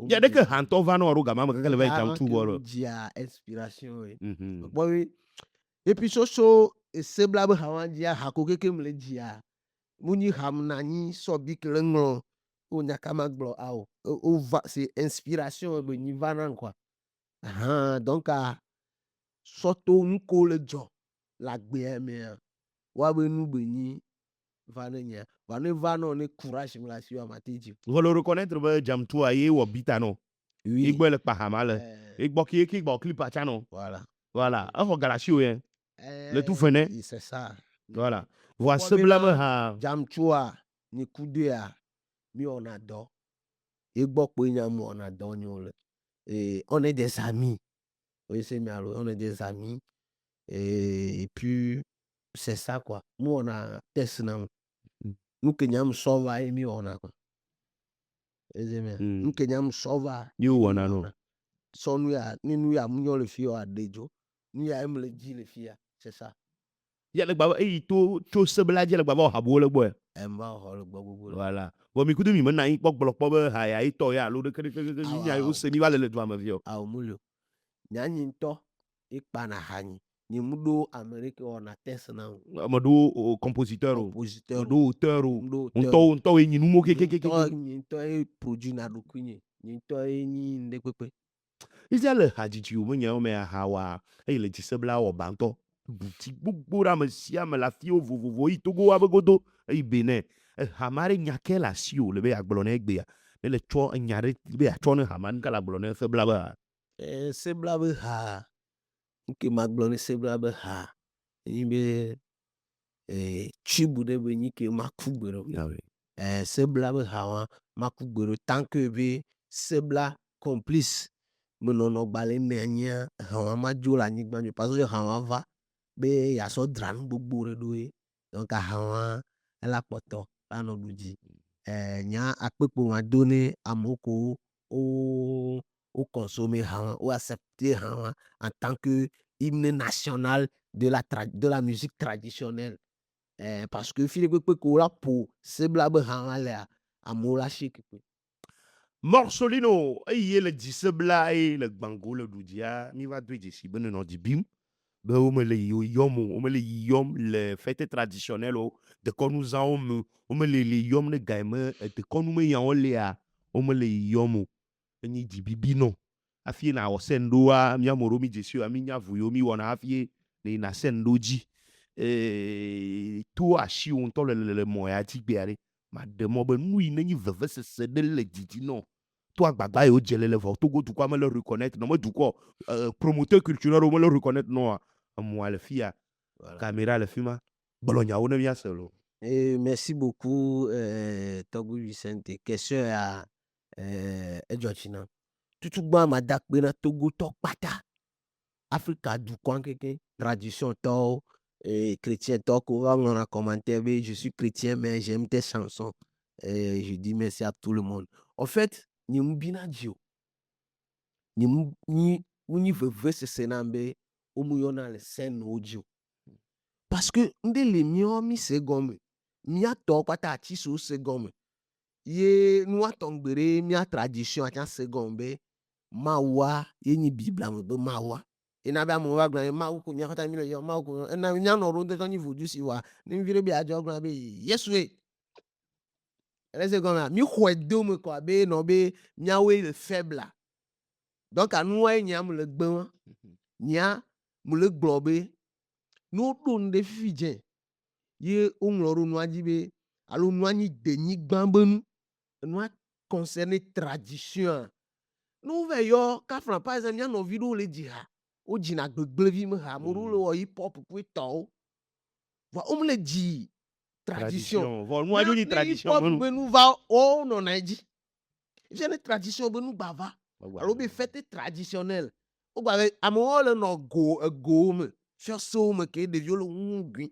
Ya ɖeke hãtɔ va nɔ ro gama me keke le va yi Jam Tu bɔ ɖo. Dzia inspiration we. Gbɔ we et puis soso sebla be ha wa dzia hako keke mle dzia. Munyi ham na nyi sobi ke le ŋlɔ o nyaka ma gblɔ awo. O va c'est inspiration be nyi va na quoi. Donc soto nuko le dzɔ la gbea mea wa be nu be nyi va ne nya. Va ne va no ne courage me la si wa ma te dzi. Vous le reconnaître be Jam Tua ye wɔ beat no. Oui. Igbɔ le kpahama le. Igbɔ ki gbɔ clip atsa no. Voilà. Voilà. Exɔ galaxy o yen. Le tout fene. C'est ça. Voilà. Voa sebla be ha. Jam Tua ni kudea mi ona dɔ. Igbɔ kpe nya mu ona dɔ nyo le. Et on est des amis. Oui, c'est bien, on est des amis. Et puis c'est ça quoi. Nous on a test na. Nous que nyam sova et mi ona quoi. Nous que nyam sova. You wanna know. So nous ya ni nous ya munyo le fio a dejo. Nous ya aime le di le fia. C'est ça. Ya le gbɔ to sebla dzi le gbɔ habo le gbɔ. Mba ho le gbɔ gbogbo. Voilà. Bon mi kudo mi me na yi kpɔ gblɔ be ha ya itɔ ya lo de keke nya yo se mi va le dua me vio. Awo mulio. Nyanyi ntɔ ikpa na hanyi. Ni mudo Amerique on a test na. Me do compositeur o. Compositeur. Me do auteur o. Ntɔ yi numo keke. Ntɔ e produit na do kunye. Ntɔ e nyi ndekpepe. Isia le hadzidzi wo nya wo me ha wa e le dzi sebla wɔ bantɔ. Buti gbogbo ra me sia me la fio vovovo yi Togo wa be godo e Benin. Hamare nya ke la si o le be agblɔ ne gbea. Ne le tsɔ nya re be atsɔ ne haman ka la gblɔ ne sebla be. Sebla be ha. Nke ma gblɔ ne sebla be ha. Ni be chibu de be nyi ke ma ku gbero. Sebla be ha wa ma ku gbero tant que be sebla complice me nono gbale ne nya ha wa ma dzo la anyigba nyo parce que ha wa va be ya so dra nu gbogbo re do e. Donc ha wa ela kpɔtɔ la no du dzi. Nya akpekpo ma do ne amoko o consommer ha ou accepter ha en tant que hymne national de la musique traditionnelle. Parce que file kpekpe ko la po sebla be ha le amo la shake pe. Morsolino ye le dzi sebla e le gbango le du dia mi va do dzi be no di bim. Be o me le yom le fête traditionnelle de nous avons o me le yom ne gaime de konu me yan o le a o me le yom ni di bibi no afie na o sendo a mi amoro mi jesu a mi nya vuyo mi wona afie ne na sendo ji to a shi on to le mo ya ti gbe are ma de mo be nu yi ni veve sese de le didi no to agbagba yo jele le vo to go du kwa me le reconnaître no me du ko promoteur culturel o me le reconnaître no moi le fia caméra le fima bologna on vient solo. Merci beaucoup Togo Vicente question à Edwachina tutu gba ma dakpe na Togo to pata Africa du coin keke tradition to chrétien to ko va on a commentaire je suis chrétien mais j'aime tes chansons je dis merci à tout le monde en fait ni mbina dio ni veve se senambe o mu yona le sen odio parce que ndele mi se gomme mi ato pata ti so se gomme ye nu atongbere mi tradition ata se gombe mawa ye ni bible mo be mawa ina ba mo wa gban ma ko mi akata mi le yo ma ko na nya no ro de ton ni vodu si wa ni vire bi ajo gban be yesu e laissez comme ça mi xɔe do me quoi be nɔ be miawoe le faible la donc anuwae nya me le gbe ma nya me le gblɔ be ne woɖo nu ɖe fifi dze ye woŋlɔ ɖo nua dzi be alo nua nyi denyigba be nu enua concerné tradition ne wova yɔ kafla par exemple mia nɔvi ɖewo le dzi ha wo dzina gbegblẽvi me ha ame ɖewo le wɔ hip hop kple tɔwo vɔ wo le dzi tradition Vɔ nua dzo nyi ne hip tradition hop me nu. be nu va wo nɔna edzi fia ne tradition be nu gba va alo be fête traditionnelle wo gba be amewo le nɔ ego me fiɔsewo me ke ɖeviwo le ŋu gui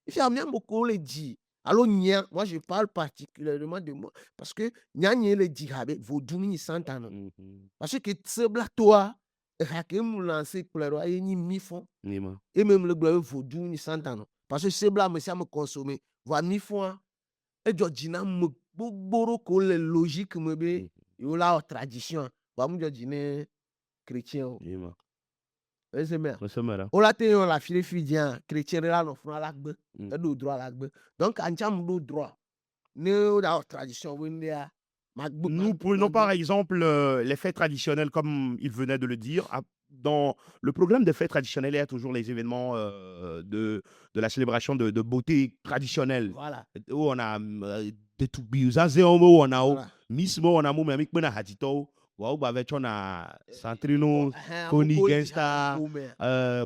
fia mia me ko le dzi alo nya moi je parle particulièrement de moi parce que nya nye le dzi ha be vodou ni santana parce que se bla toa ha ke mu lancer kplero aye ni mi fond et même le gblɔ be vodou ni santana parce que se bla me sia me consommer va mi fond e dzo dzi na me gbogbo ɖo ko le logique me be yo la tradition va mu dzo dzi ne chrétien o ese me o la te yo la fi dia chrétien la no fún la gbe e do droit la gbe donc ancham do droit ne o da tradition we ndia Nous prenons par exemple les fêtes traditionnelles, comme il venait de le dire. Dans le programme des fêtes traditionnelles, il y a toujours les événements de la célébration de beauté traditionnelle. Voilà. Où on a des tout on a mismo, on a mou, mais on a hadito. Wow, bah avec on a Santrino, Koni Gangsta,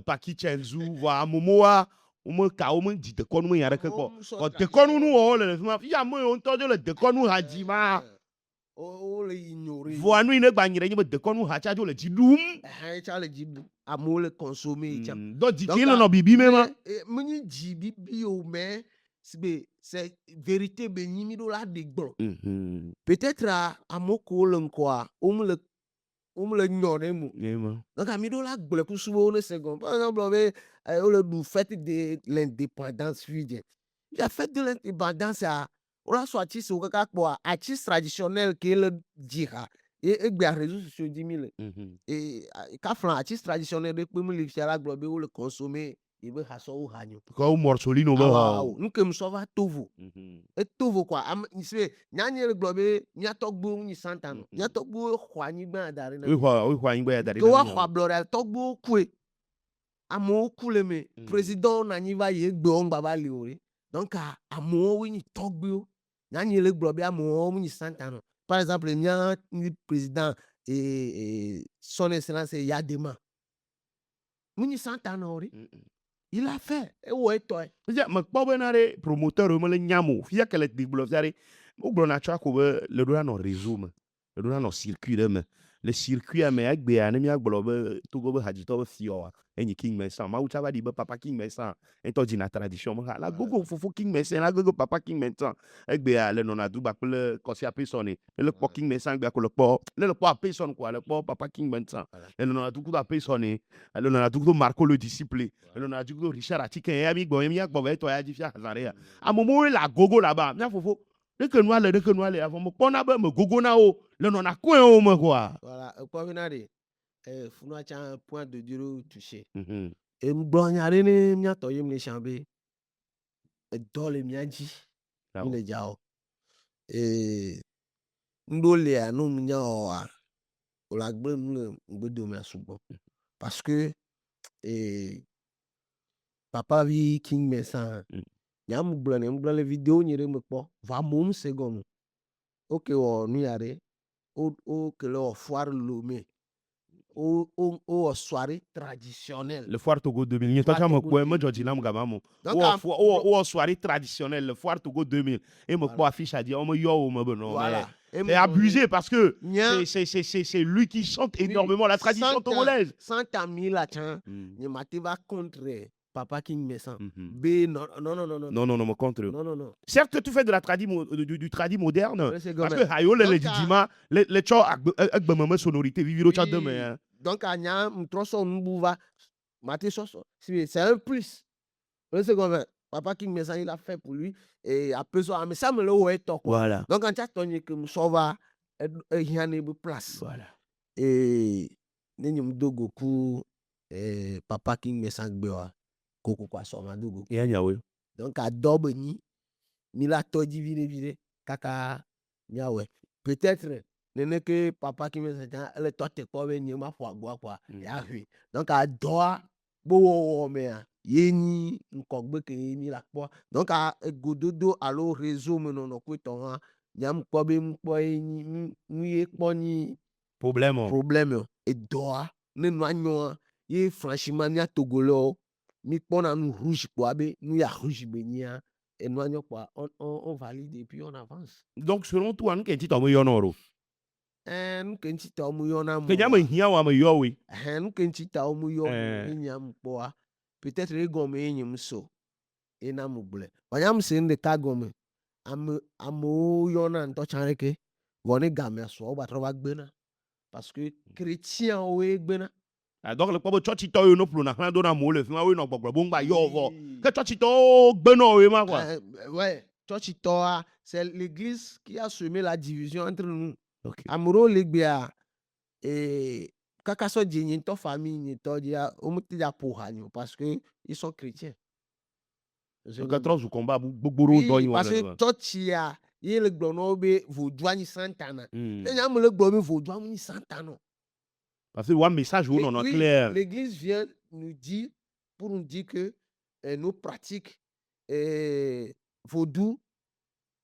Paki Chenzu, voilà, Momoa. Ume ka ume di dekɔnu me nya ɖeke kpɔ dekɔnu nu wɔwɔ le fi ma fi ame yiwo ŋutɔ dzo le dekɔnu ha dzi ma vɔa nu yi ne gba nyi ɖe nye be dekɔnu ha tsa dzo le dzi ɖum tsa le dzi ɖum amewo le consommer tsa dɔ dzidzi le nɔ bibi me ma menye dzi bibi o mais c'est vérité be nyi mi ɖo la ɖe gblɔ peut-être amewo ko le ŋkɔa wo le nyɔ ɖe mo donc ami ɖo la gblɔ ku subo ne second par exemple be o le du fête de l'indépendance fi la fête de l'indépendance a o la so artiste o kaka kpɔ artiste traditionnel ke le dzi ha e gbe réseaux sociaux di mi le et ka flan artiste traditionnel de pe mi le fi la gblɔ be o le consommer e be ha so o ha nyo ko morsolino be ha nu ke m so va tovo e tovo quoi am se nyanye le gblɔ be mia tɔgbo ni santana mia tɔgbo xɔ anyigba da re na o xɔ anyigba da re na ko xɔ ablɔ re tɔgbo kue amewo ku le me président na nyi va ye gbe on baba li o re donc amewo ni tɔgbo nyanye le gblɔ be amewo ni santana par exemple mia ni président son excellence Yadema ni santana o re il a fait et ouais toi me kpɔ be na re promoteur me le nyamo fia ke le digblɔ fia re o gblɔ na tsɔ ko be le do na no réseau me le do na no circuit de me le circuit me egbea ne mia gblɔ be togo be hadzitɔ be fioa enyi king mesa ma utsa va di be papa king mesa ento dina tradition me la gogo fofo king mesa la gogo papa king mesa egbea le nona du ba kple kosi apesone le kpɔ king mesa egbea ko le kpɔ le kpɔ apesone quoi le kpɔ papa king mesa le nona du ku apesone le nona du ku Marco le disciple le nona du ku Richard Atike ya mi gbɔ ve to ya di fia hazare ya amomo la gogo là-bas mia fofo deke nu ale avɔ me kpɔna be me gogo na wo le nɔna koe wo me quoi voilà kpɔ na de funua tsa point de dio touché e gblɔ nya re ne mia tɔ yem le champ be dɔ le mia dzi mi le dza o ŋɖo lia no nya oa o la gble nu le gbedo mia sugbɔ parce que papa vi king mesa nya mu gblɔ le vidéo nyi re me kpɔ va mom second o ke wɔ nu ya re o ke le wɔ foire Lomé o soirée traditionnelle le foire Togo 2000 ni tocha me ko me jodi lam gama mo o soirée traditionnelle le foire Togo 2000 et me ko affiche a dire on me yo o me non voilà c'est abusé parce que c'est lui qui chante énormément la tradition togolaise 100 000 la chan ni mati va contre Papa King Mesa B non me contre non certes que tu fais de la du tradi moderne parce que hayo le legitime le cho agbe sonorité viviro cha demain donc anya mtroso nbuva mati soso c'est un plus le second Papa King Mesa il a fait pour lui et après ça mais ça me le ouais toi voilà donc en chat tony que me sauva hiane be place voilà et nenyum dogo ku Papa King Mesa gbewa koko kwa so madogo ya nyawe donc a dobe ni la toji vide kaka Nya ouais. Peut-être, nene que papa qui me dit, elle est toi, t'es pas venu, ma foi, quoi. Ya hui. Donc, à doa, bo, mais, yeni, nkogbe ke yeni la quoi. Donc, à gododo, allo, réseau, me non, quoi, ton, nyam, quoi, m'kwa, yeni, m'ye, quoi, ni, Problème. problème, et doa, ne noignon, ye, franchement, nya togolo, mi, quoi, nous rouge, quoi, be, nous, ya rouge, benia, et noignon, quoi, on valide et puis on avance. Donc, selon toi, nous, qu'est-ce que tu as mis Nuke nchita omu yo na que mo nyama hia wa me yo we. nuke nchita omu yo Eh. inyam kpoa peut-être ego me enyim so ina mugbule wanyam se nde ka gome amu yo na nto chanreke woni game so ba tro ba gbena parce que chrétien o gbena Donc le pobo church to yo no plo na kan do na mo le fi wa we no gbogbo bo ngba yo vo. Que church to gbe no we ma quoi. Ouais, church toa c'est l'église qui a semé la division entre nous. OK. Amuro legbia kaka so di nyi to famille nyi to dia omuti dia poha nyo parce que ils sont chrétiens. Donc trop au combat gbogboro do yin wa parce que le. churchia ye le gbo no be vodua ni santana. Hmm. E nya mo le gbo be vodua ni santana. Parce que one message ou non Oui, clair. l'église vient nous dire pour nous dire que nos pratiques vaudou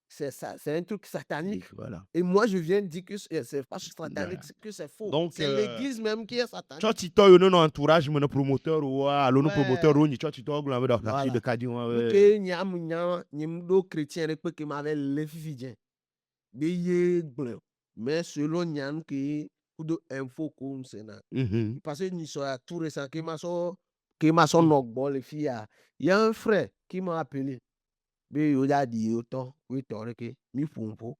c'est ça, c'est un truc satanique. Voilà. Et moi, je viens de dire que c'est pas satanique, c'est que c'est faux. Donc, c'est l'église même qui est satanique. Church to yo no entourage mon promoteur ou alo no Ouais. promoteur ou ni church to glan da Voilà. de kadi wa. Que nyam do chrétien rek que m'avait le fifidien. Be ye gble. Mais selon nyam que kudo info comme c'est na. Parce que ni so tout récent que ma so nogbo le fia. Il y a un frère qui m'a appelé. Be yo da di autant, oui toreke, mi fumpo.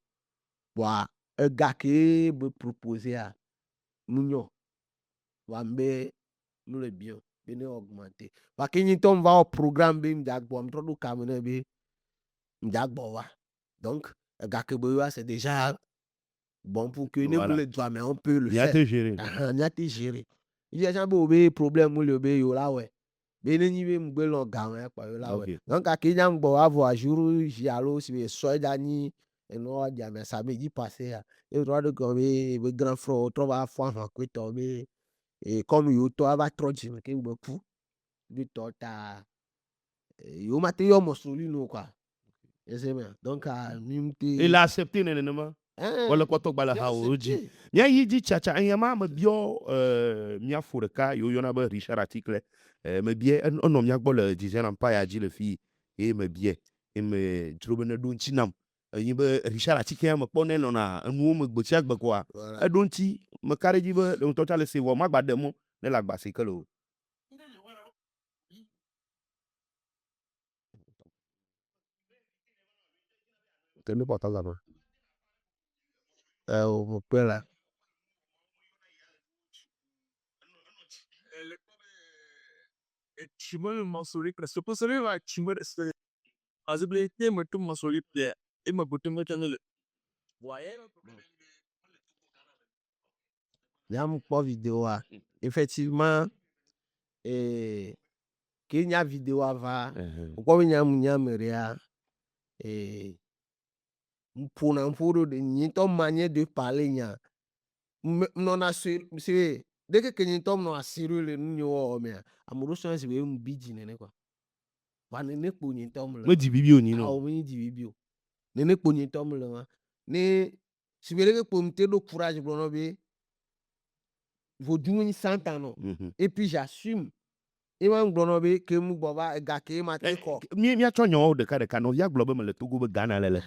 Wa un gars qui me proposait à Mounio. Wambe nous le bien, bien augmenter. Parce que nous tombe va au programme bim d'agbo, m'tro do kamene be m'dagbo wa. Donc, un gars que boya c'est déjà bon pour que nous Voilà. le doigt mais on peut le Il y a faire. te gérer. Il y a te gérer. Il y a jamais obé problème ou le be yo la ouais. Be ni be m'gbe lo gawen pa yo la ouais. Donc à kenya m'gbo avoir jour jialo si so dani et non dia mais samedi passé et droit de comme be grand frère trop va fois que tomber et comme yo to va trop dire que beaucoup du tota yo maté yo mosuli no quoi. Donc à Il a accepté nénément. Wala ko to bala ha oji. Nya yi di chacha anyama me bio mia foreka yo yona ba Richard article me bie on mia gbo le dizaine en pa ya di le fi e me bie e me drobene don chinam yi be Richard article me pone no na anu me gbo tia gbo kwa e don ti me kare di be le to chale se wo ma gba demo ne la gba se kelo. Tene pas ta là. On peut là. Chimol masuri supposedly like chimol possibility மட்டும் சொல்லிட்டு இம்ம புட்டுங்க channel Nyam pas vidéo a. Effectivement Kenya vidéo va pourquoi nyam ria mpona mporo de nyito manière de parler nya non assure c'est dès que nyito no assure le nyo o me amuro so se be mbiji nene quoi wa nene po nyito mo Me di bibi oni o no. mi di bibio nene po nyito mo le wa ne si be que pour me do courage bro no be vaut 100 ans et puis j'assume et moi gbono be ke mu boba ga ke ma te ko Mi chonyo de ka no ya glo be me le Togo be Ghana lele.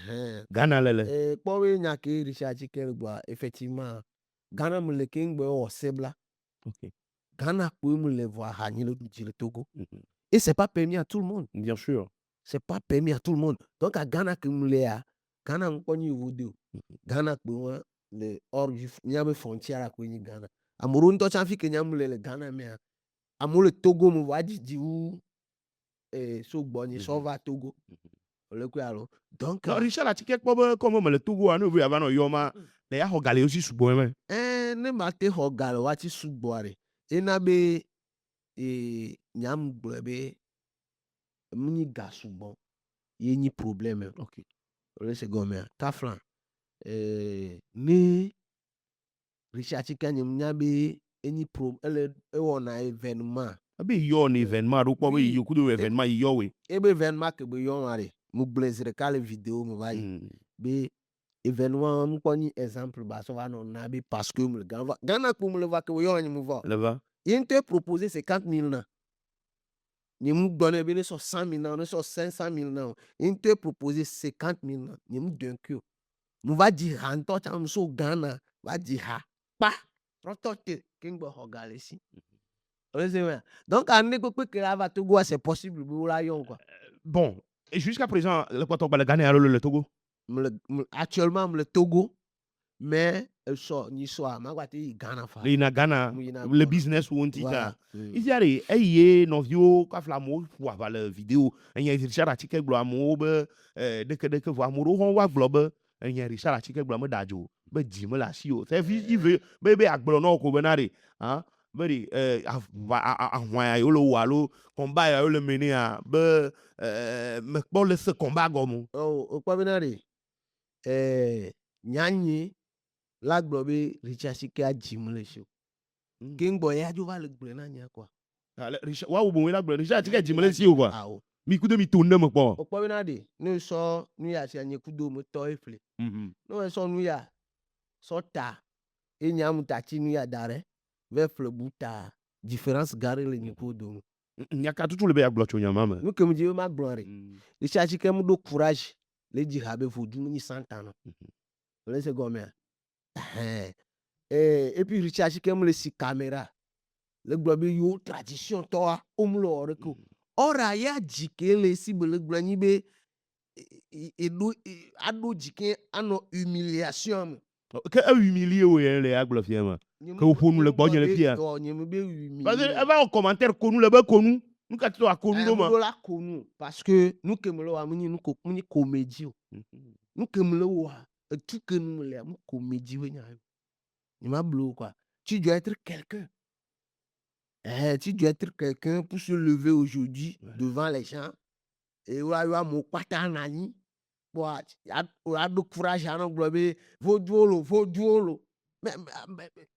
Ghana lele. po we nya ke Richard Chikere gba effectivement Ghana mu le ke ngbe o sebla. OK. Ghana pour mu le voir ha ni le Togo. Et c'est pas permis à tout le monde. Bien sûr. C'est pas permis à tout le monde. Donc à Ghana que mu le a Ghana mu ko ni vodo. Ghana pour le hors du nyame frontière à ko ni Ghana. Amuru nto chanfi ke nyam le Ghana me amu le Togo mu wa di ou so gboni so va Togo. Le ku alo. Donc non Richard Atiké comme me le Togo anu bi ava no yoma le ya ho gale aussi subo me. Ne mate ho gale wa ti subo are. Ena be nyam gbe muni ga subo. Ye ni problème. OK. Le se gomé. Ta flan. ne Richard Chika nyem nya be any pro ele na événement Abe yo un événement do kwa be Oui. yo kudo événement yo we. ebe événement ke be yon are mu blazer ka le vidéo mu vai Mm. be événement mu ko ni exemple ba so va non na be parce que mu Ghana pour mu le va que yo ni mu va Là va. il te proposer 50,000 na ni mu donner be so 100,000 na so 500,000 na il te proposer 50,000 na ni mu d'un coup mu va dire en toi tam so Ghana va dire ha pa rotote kingbo hogalesi. Donc en égo que là va Togo c'est possible pour la yon quoi. Bon, et jusqu'à présent, le quoi va le gagner alors le Togo. Actuellement le Togo mais so ni so ma gwati Ghana fa. Le na Ghana, Mu yina le Ghana. business ou on tita. Voilà. Ici allez, ayé novio ka flamo pour avoir la vidéo. Enya Richard article glo amo be de que voir mo ron wa glo be enya Richard article glo mo dajo. Be di mo la si o. C'est vite veut be agbo no ko benare. Hein? Be ahwan yo lo walo combat yo le mener a be me bon le ce combat gomo. Oh kwa benare nyanyi la gbo be Richard Sike a jimle show. King boy ya jo va le gbe na nya quoi. Richard wa wo bon la glo Richard article jimle si o quoi. Ah oh. Mi kudo mi tourne mo po. Okwa benare no so nu ya si anye kudo mo to efle. No so nu ya so ta enya mu ta chi nu ya dare ve fle buta différence gare le ni kudo. Nyaka tutu le be aglo cho nyama ma. Nu ke mu je ma glore. Richard Sike mu do courage le di habe fodu ni 100 ans. Le se gomé. Et puis Richard Sike mu le si caméra. Le globe yo tradition to a omlo reko. Ora ya jike le si le glani be ado jike ano humiliation. Que humilié ou le aglo fiema. Que au fond nous le bonne le fier. Parce que avant un commentaire connu le ba connu. Nous ka to a connu do ma. La connu parce que nous que mlo wa muni nous ko muni comédie. Nous que mlo wa tout que nous le mu comédie we nya. Ni ma blo quoi. Tu dois être quelqu'un. Tu dois être quelqu'un pour se lever aujourd'hui devant les gens. Et là, mon patanani. A do courage à l'englober. Vos duolo. Mais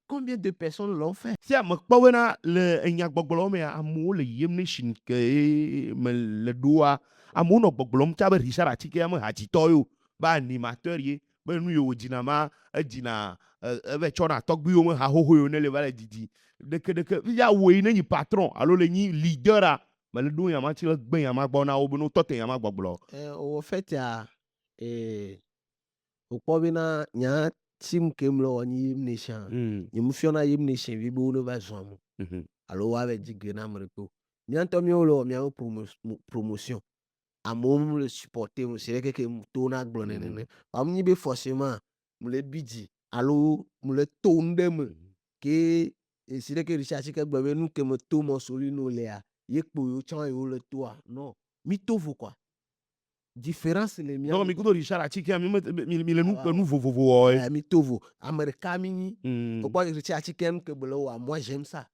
combien de personnes l'ont fait? Si a mak pawena le enyak bogbolo me amu le yemne shin ke me le doa amu no bogbolom ta be Richard atike am haji toyo ba animateur ye be nu yo jinama dina be chona togbi yo me ha ho yo ne le vale didi de que ya wo ina ni patron alors le ni leader a me le do ya ma ti le gben ya ma gbona obo no tote ya ma bogbolo. Au fait ya au pobina nya tim kemlo ni nation ni mu fiona yim nation bi bo no ba zomu alo wa be jigena mrepo ni anto mi olo mi a promotion amom le supporter mo c'est que mu to na gbo ne am ni be forcément mu le bidji alo mu le to ndem ke c'est que Richard Sike gbo be nu ke mo to mo sori no le a yekpo yo chan yo le to a non mi to vo quoi. Différence les miens. Non, mais kudo Richard atike mi le nou vovo. Mi tovo. America mini. Pourquoi Richard atike que bolo wa moi j'aime ça.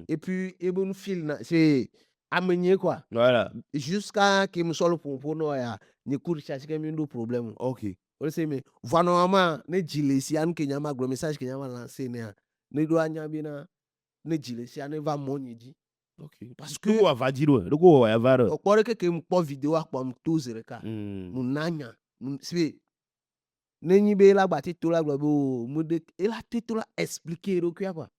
Et puis et bon film c'est amener quoi. Voilà. Jusqu'à que me soit le pompo no ya ni ku Richard atike mi no problème. OK. On sait mais vraiment ne jilesi an ke nyama gros message ke nyama lancer ne do anya bi na ne jilesi an va moni di. OK. Parce que on va dire le go ya va. O pore que me po vidéo a po to zereka. Mu nanya. C'est nenyi be la bati to la globo mu de elle a tout la expliquer quoi.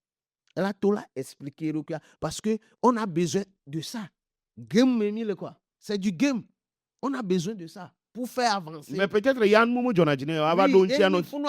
Elle a tout la expliquer quoi parce que on a besoin de ça. Game meni le quoi. C'est du game. On a besoin de ça pour faire avancer. Mais peut-être Yann Momo Jonathan ava don ti anon. Funu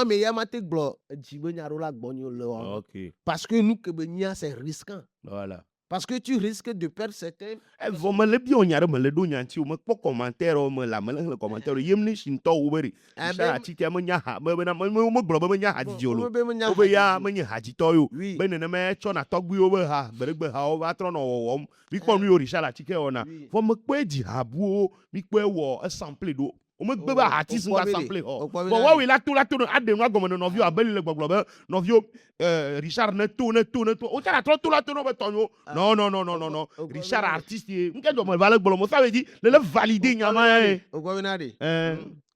me ya mate glo jibe nyaro la gbonyo le. OK. Parce que nous que benya c'est risquant. Voilà. Parce que tu risques de perdre certains. Vont me le bien nyare me le do nyanti o me po commentaire o me la me le commentaire yemni shin to wo beri. Sa atike me nya ha me na me glo me nya ha jijolo. O be ya me nya ha jito yo. Be ne me cho na togbi o be ha beregbe ha o ba tro no wo mi ko mi o Richard atike ona. Fo me pe ji ha bu o mi pe wo sample do. O me gbe ba artiste nga sample ho. But what we la to ade nwa gomo no view abeli le gbogbo be no view Richard ne to o tara to la to no be tonyo. Non. Richard artiste nke do mo vale gbolo mo ça veut dire le valider nyama O ko binade.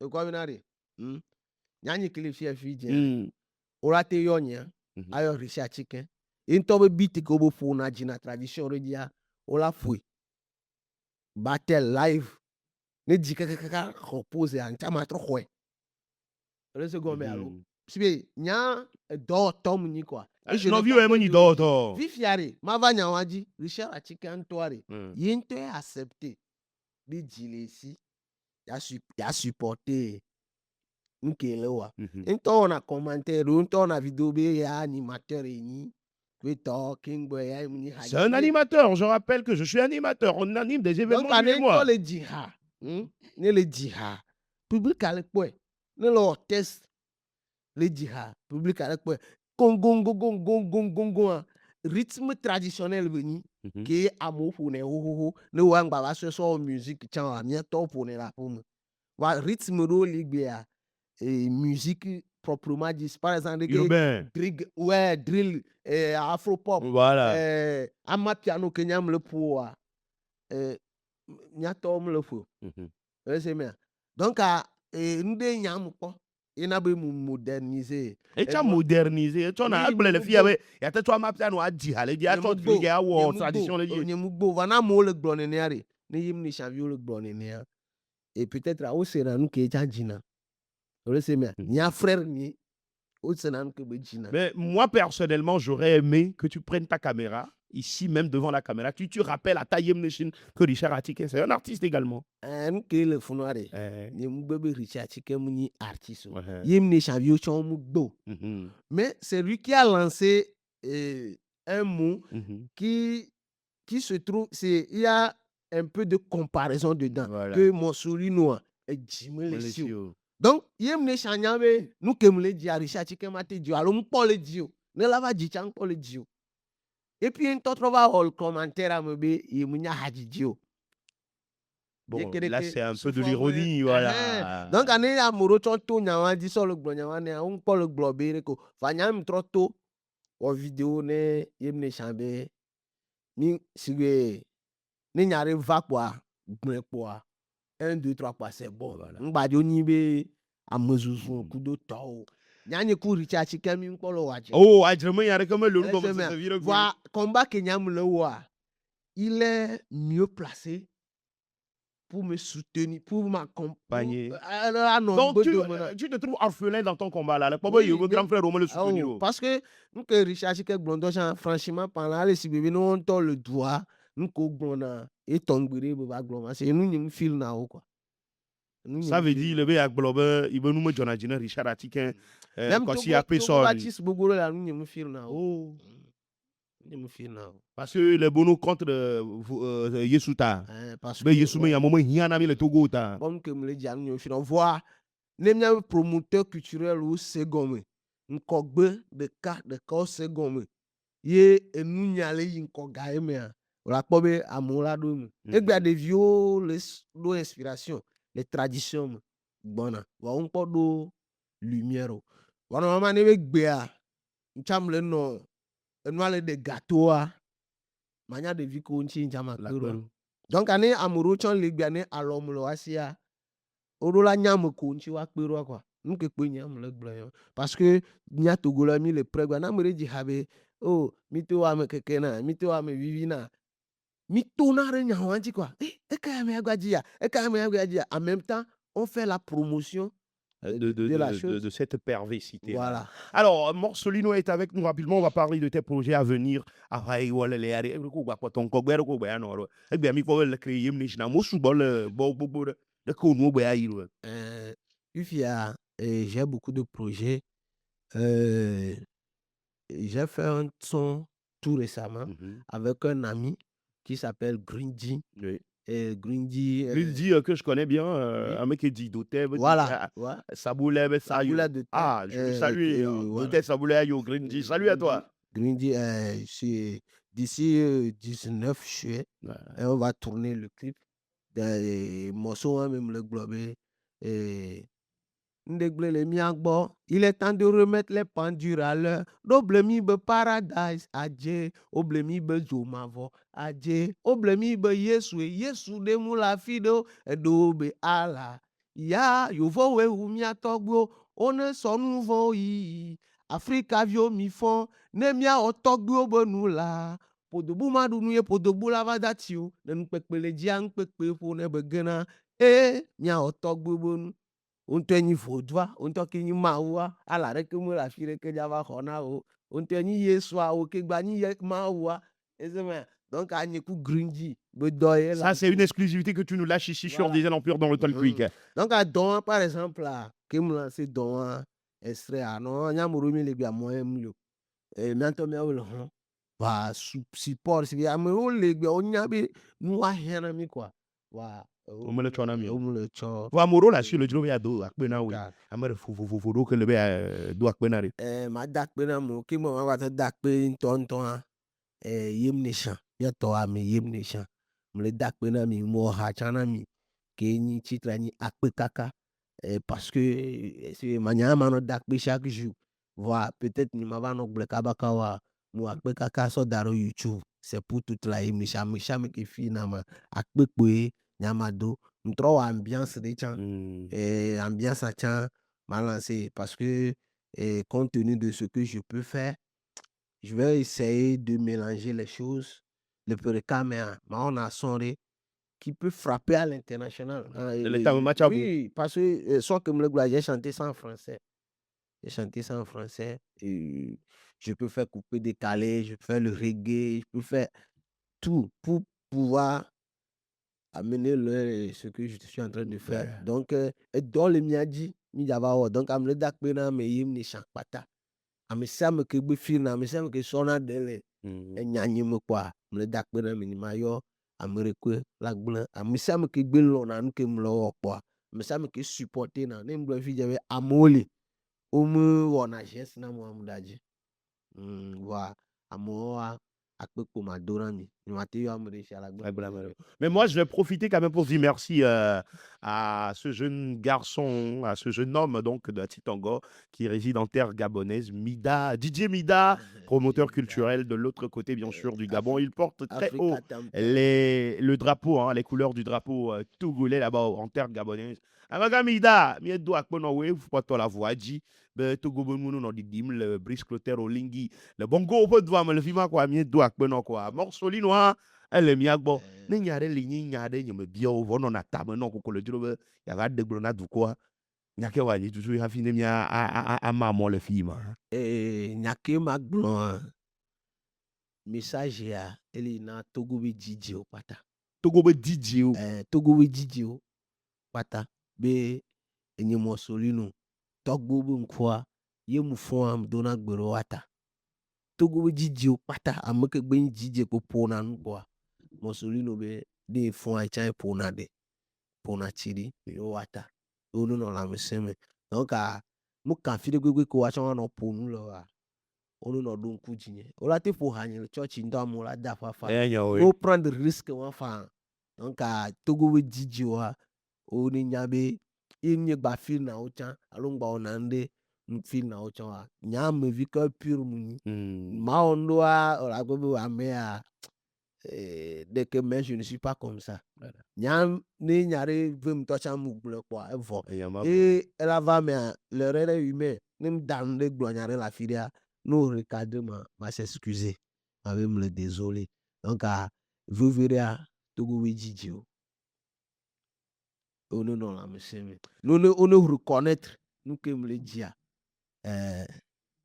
O ko binade. Nyanyi kele fie fidje. Mm. Ora te yo nya. Mhm. Ayo Richard Chicken. Into be beat ko bo fo na jina tradition re dia. Ola fwe. Battle live. Ne di kaka repose an chama tro khwe. Le second alo. Mhm. Sibe nya do tom ni quoi. Et je Non, n'ai vieux, pas et fait ni de- d'autres. Vifiare, ma va nyawaji, Richard Chicken toare. Mm. Yente accepté. Bi jile si. Ya supporté. Nkele wa. Mhm. Into on a commentaire, into on a vidéo be ya animateur ni. Kweto King Boy ya muni haji. C'est un animateur. Je rappelle que je suis animateur. On anime des événements, Donc, lui et on moi. le djihad. Ne le djihad. Public à l'époque. Ne le test. Le djihad. Public à l'époque. Gong. Rythme traditionnel venu. Mhm. Qui est amour pour ne ho. Ne wang baba se so musique. Tiens, a mien top pour ne la pomme. Wa rythme do ligbea. Et musique proprement dit. Par exemple, Urbain. drill, afro pop. Voilà. Ama piano kenyam le pour. Nyatom le fou. Mhm. C'est bien. Donc, nous devons moderniser. Et tu as modernisé. Et tu as Oui, appelé les filles. nous- Il y a toi, ma piano à dire. Il y a toi, tu fais la tradition. Vana mo le glonenere. Ne yim ni chavio le glonenere. Et peut-être à Osera nous qui est Jina. C'est bien. Ni un frère ni Osera nous qui est Jina. Mais moi, personnellement, j'aurais aimé que tu prennes ta caméra, ici même devant la caméra, tu rappelles à ta Yem Nation que Richard Atiké, c'est un artiste également. Nous qui est le founoire. Eh. Ni mbebe Richard Chicken ni artiste. Ouais. Yim ni chavio chon mugbo. Mhm. Mais c'est lui qui a lancé un mot Mhm. qui se trouve, il y a un peu de comparaison dedans. Voilà. Que mon sourire est Jimmy les cieux. Monsieur. Donc, yem ne chanyame, nous kem le di Richard Chicken mate dio, alors nous pas le dio. Ne la va di chang pas le dio. Et puis, un autre va le commentaire à me be, yemunya haji dio. Bon, là, c'est un peu de l'ironie, voilà. Donc, on est amoureux de tout, nyawa di sur le glo, nyawa ne, on pas le globé, ko. Fanyam trop tôt, en vidéo ne, yem ne chambe, ni sigue, ni nyare va quoi, bre quoi. 1, 2, 3 quoi, c'est bon. Voilà. M'badio ni be, a mezuzu, kudo tao. Nyanye ku Richard Chicken mi mpolo waje. Oh, il y a comme le Laisse comme faire. ça vire. Voilà, combat Kenyam le wa. Il est mieux placé pour me soutenir, pour m'accompagner. Donc, tu te trouves orphelin dans ton combat là. Pourquoi Oui, il y a mais- grand frère au moins le soutenir? Oh, parce que nous que Richard Chicken Blondon, franchement, pendant les 6 bébés, nous on tord le doigt, nous ko blonda et tomber baba gloma. C'est nous nous fil na o quoi. Ça veut dire le gars Globe, il veut nous mettre Jonathan Richard Atiké. Même Quand il y a personne. Baptiste Bogoro là nous nous fil na o. Nous nous fil na o. Parce que les bonus contre Yesuta. Parce Mais Yesume, il y a un moment, il y a un ami le Togo. bon que me le dire nous fil. On voit les promoteur culturel ou second. Nkogbe de cas second. Ye nous nyale yinko gaeme. La pobe amola do. Et bien des vieux les inspiration, les traditions bona. Wa on pas do lumière. Wa normalement ne be gbea. Nchamle no enwale de gâteau a. Manya de vie ko nchi njama kero. Donc ane amoureux chon le gbane alom lo asia. Orola nyam ko nchi wa kero quoi. Nous que pe nyam le gblan. Parce que nya togola mi le prégwa na mere di habe. Oh, mito wa me kekena, mito wa me vivina. Mito na re nyawanji quoi. En même temps, on fait la promotion de cette perversité. Voilà. Alors, Morcelino est avec nous rapidement. On va parler de tes projets à venir. J'ai beaucoup de projets. J'ai fait un son tout récemment avec un ami qui s'appelle Grindy. Oui. Et Grindy. Grindy que je connais bien, un mec qui dit Doté. Voilà. Saboulé, de ah, je veux saluer. Doté, Saboulé, Grindy. Salut à toi. Grindy, d'ici 19 juillet, et on va tourner le clip. Des morceaux, même le globe. Il est temps de remettre les pendules à l'heure. D'oblemibe paradise, adje. Oblemibe zomavo, adje. Oblemibe yesu de moula fido. Edobe ala. Ya, yovo we umia togbo. One sɔ nu vɔ̃wo yi Afrikaviwo mi fɔ ne míawɔ tɔgbuiwo be nu la ƒodobu ma ɖu nu ye ƒodobu la va da tsi o ne nukpekpe le dzia nukpekpe ƒo ne be gena míawɔ tɔgbuiwo be nu wo ŋutɔe nyi vodua wo ŋutɔ ke nyi mawua ala ɖeke mele afi ɖeke dzava xɔ na o wo ŋutɔe nyi Yesua wo ke gba nyi mawua ezema donc anye ku grinji be dɔ ye Ça, c'est une exclusivité que tu nous lâches ici sur Voilà. Diesel Empire dans le Talk Quick. donc dɔn par exemple ke mu lance dɔn extrait anɔ nyamoro mi le gbia mɔ mu lo míantɔ míawo le hɔn va support si amewo le gbia wonya be nu ahiã na mi quoi wa Womele tsɔ na mi o. womele tsɔ Vɔ amewo le asi le dzro be yeado akpe na woe. Ame ɖe vovovo ɖewo ke le be do akpe na ɖe. mada akpe na amewo ke me magba da akpe ŋutɔŋutɔa Yem Nation míatɔ ame Yem Nation mele da akpe na mi mewɔ ha tsã na mi ke nyi tsitre nyi akpe kaka parce que manya manɔ da akpe chaque jour voa peut-être ni mava nɔ gblɔ kabaka wa mo akpe kaka sɔ da ɖe YouTube c'est pour toute la Yem Nation ame sia ame ke fi na ma akpe kpoe nyama do mtrɔ wɔ ambiance ɖe tsã ambiance tsã ma lancer parce que compte tenu de ce que je peux faire je vais essayer de mélanger les choses le percamea ma on a sonné qui peut frapper à l'international. Oui, parce que soit comme le gars, j'ai chanté ça en français. J'ai chanté ça en français. Et je peux faire couper, décaler, je peux faire le reggae, je peux faire tout pour pouvoir amener ce que je suis en train de faire. Donc, dans le miadji, donc, à me dakpena me Yem Nation pata. À me sam que bufina, me sam que sona dele. Et nyanye me quoi, me dakpena me mayo. Amérique la blanc amisam ke gbelo na nke mlo okpo amisam ke supporter na ne mgbe fi jabe amole o mu wona jes na mo amudaji wa amoa akpekpo madora mi ni mate yo amere chala gbe. Mais moi, je vais profiter quand même pour dire merci à ce jeune garçon, à ce jeune homme donc de Titango qui réside en terre gabonaise, Mida, DJ Mida, promoteur culturel de l'autre côté bien sûr du Gabon. Il porte très haut le drapeau, hein, les couleurs du drapeau togolais là-bas en terre gabonaise. Amaga Mida, mi do akpono we fu la voix dit be togo bonmuno no di dim le bris cloter o lingi le bongo po doa me le fima kwa mi do akpono kwa morceau linois ele miagbo ne nyare li nyi nyade nyeme bio vono na tame no ko le dro be ya va de glona du kwa nyake wa ni tutu ha fine mi a mamo le fima nyake magblon message ya eli na togo be DJ o pata togo be DJ o togo be DJ o pata be enye mosolino togbo be nkwa ye mu fon am dona gbero wata togo be DJ o pata ameke gbe DJ ko pona nkwa mosolino be de fon a chan pona de pona chiri yo wata onu no la meseme donc mu kan fi de gbegbe ko wa chan no ponu lo wa onu no don ku jinye o la te po hanye church ndo amu la da fa go prendre risque wa fa donc togo be DJ wa o ni nyabe inye gba fil na o chan alongba onande fil na o chan wa nyame vi que pure muni ma ondo a la gobe wa mea dès que mais je ne suis pas comme ça nyam ni nyare vem to chan mu gble kwa evo et elle va mais le rere humain nim dan de glo nyare la filia no recadre ma s'excuser ma me le désolé donc vous verrez togo we DJ o nous non la monsieur nous reconnaître nous que me le dia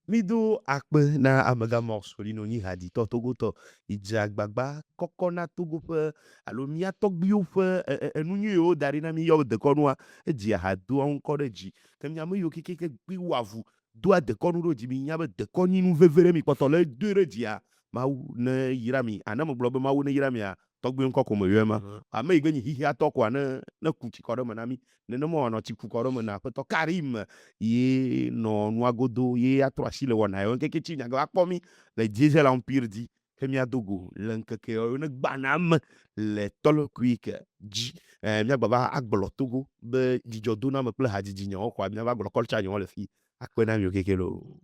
mido akpe na amaga morceau lino ni hadi to togo to ija gbagba kokona togo pe alo mi atogbiu pe enunyu yo dari na mi yo de konwa eji hadu onko de ji kem nya me yo keke gbi wavu do de konu ro ji mi nya be de koni nu vevere mi poto le dure dia ma ne yirami anam glo ma wo ne yirami a togbi nko ko mo yema ame igbe ni hihi atokwa na kuchi koro manami ne mo no chi kukoro mana ko to Karim ye no nuagodo ye atroasi le wona yo keke chi nyaga akpomi le Diesel Empire di kemia dogo lenkeke yo ne gbanam le Talk Quick ji mi baba agbolo togo be dijo dona me ple hadiji nyo kwa mi ba gbolo culture nyo le fi akpe na mi keke lo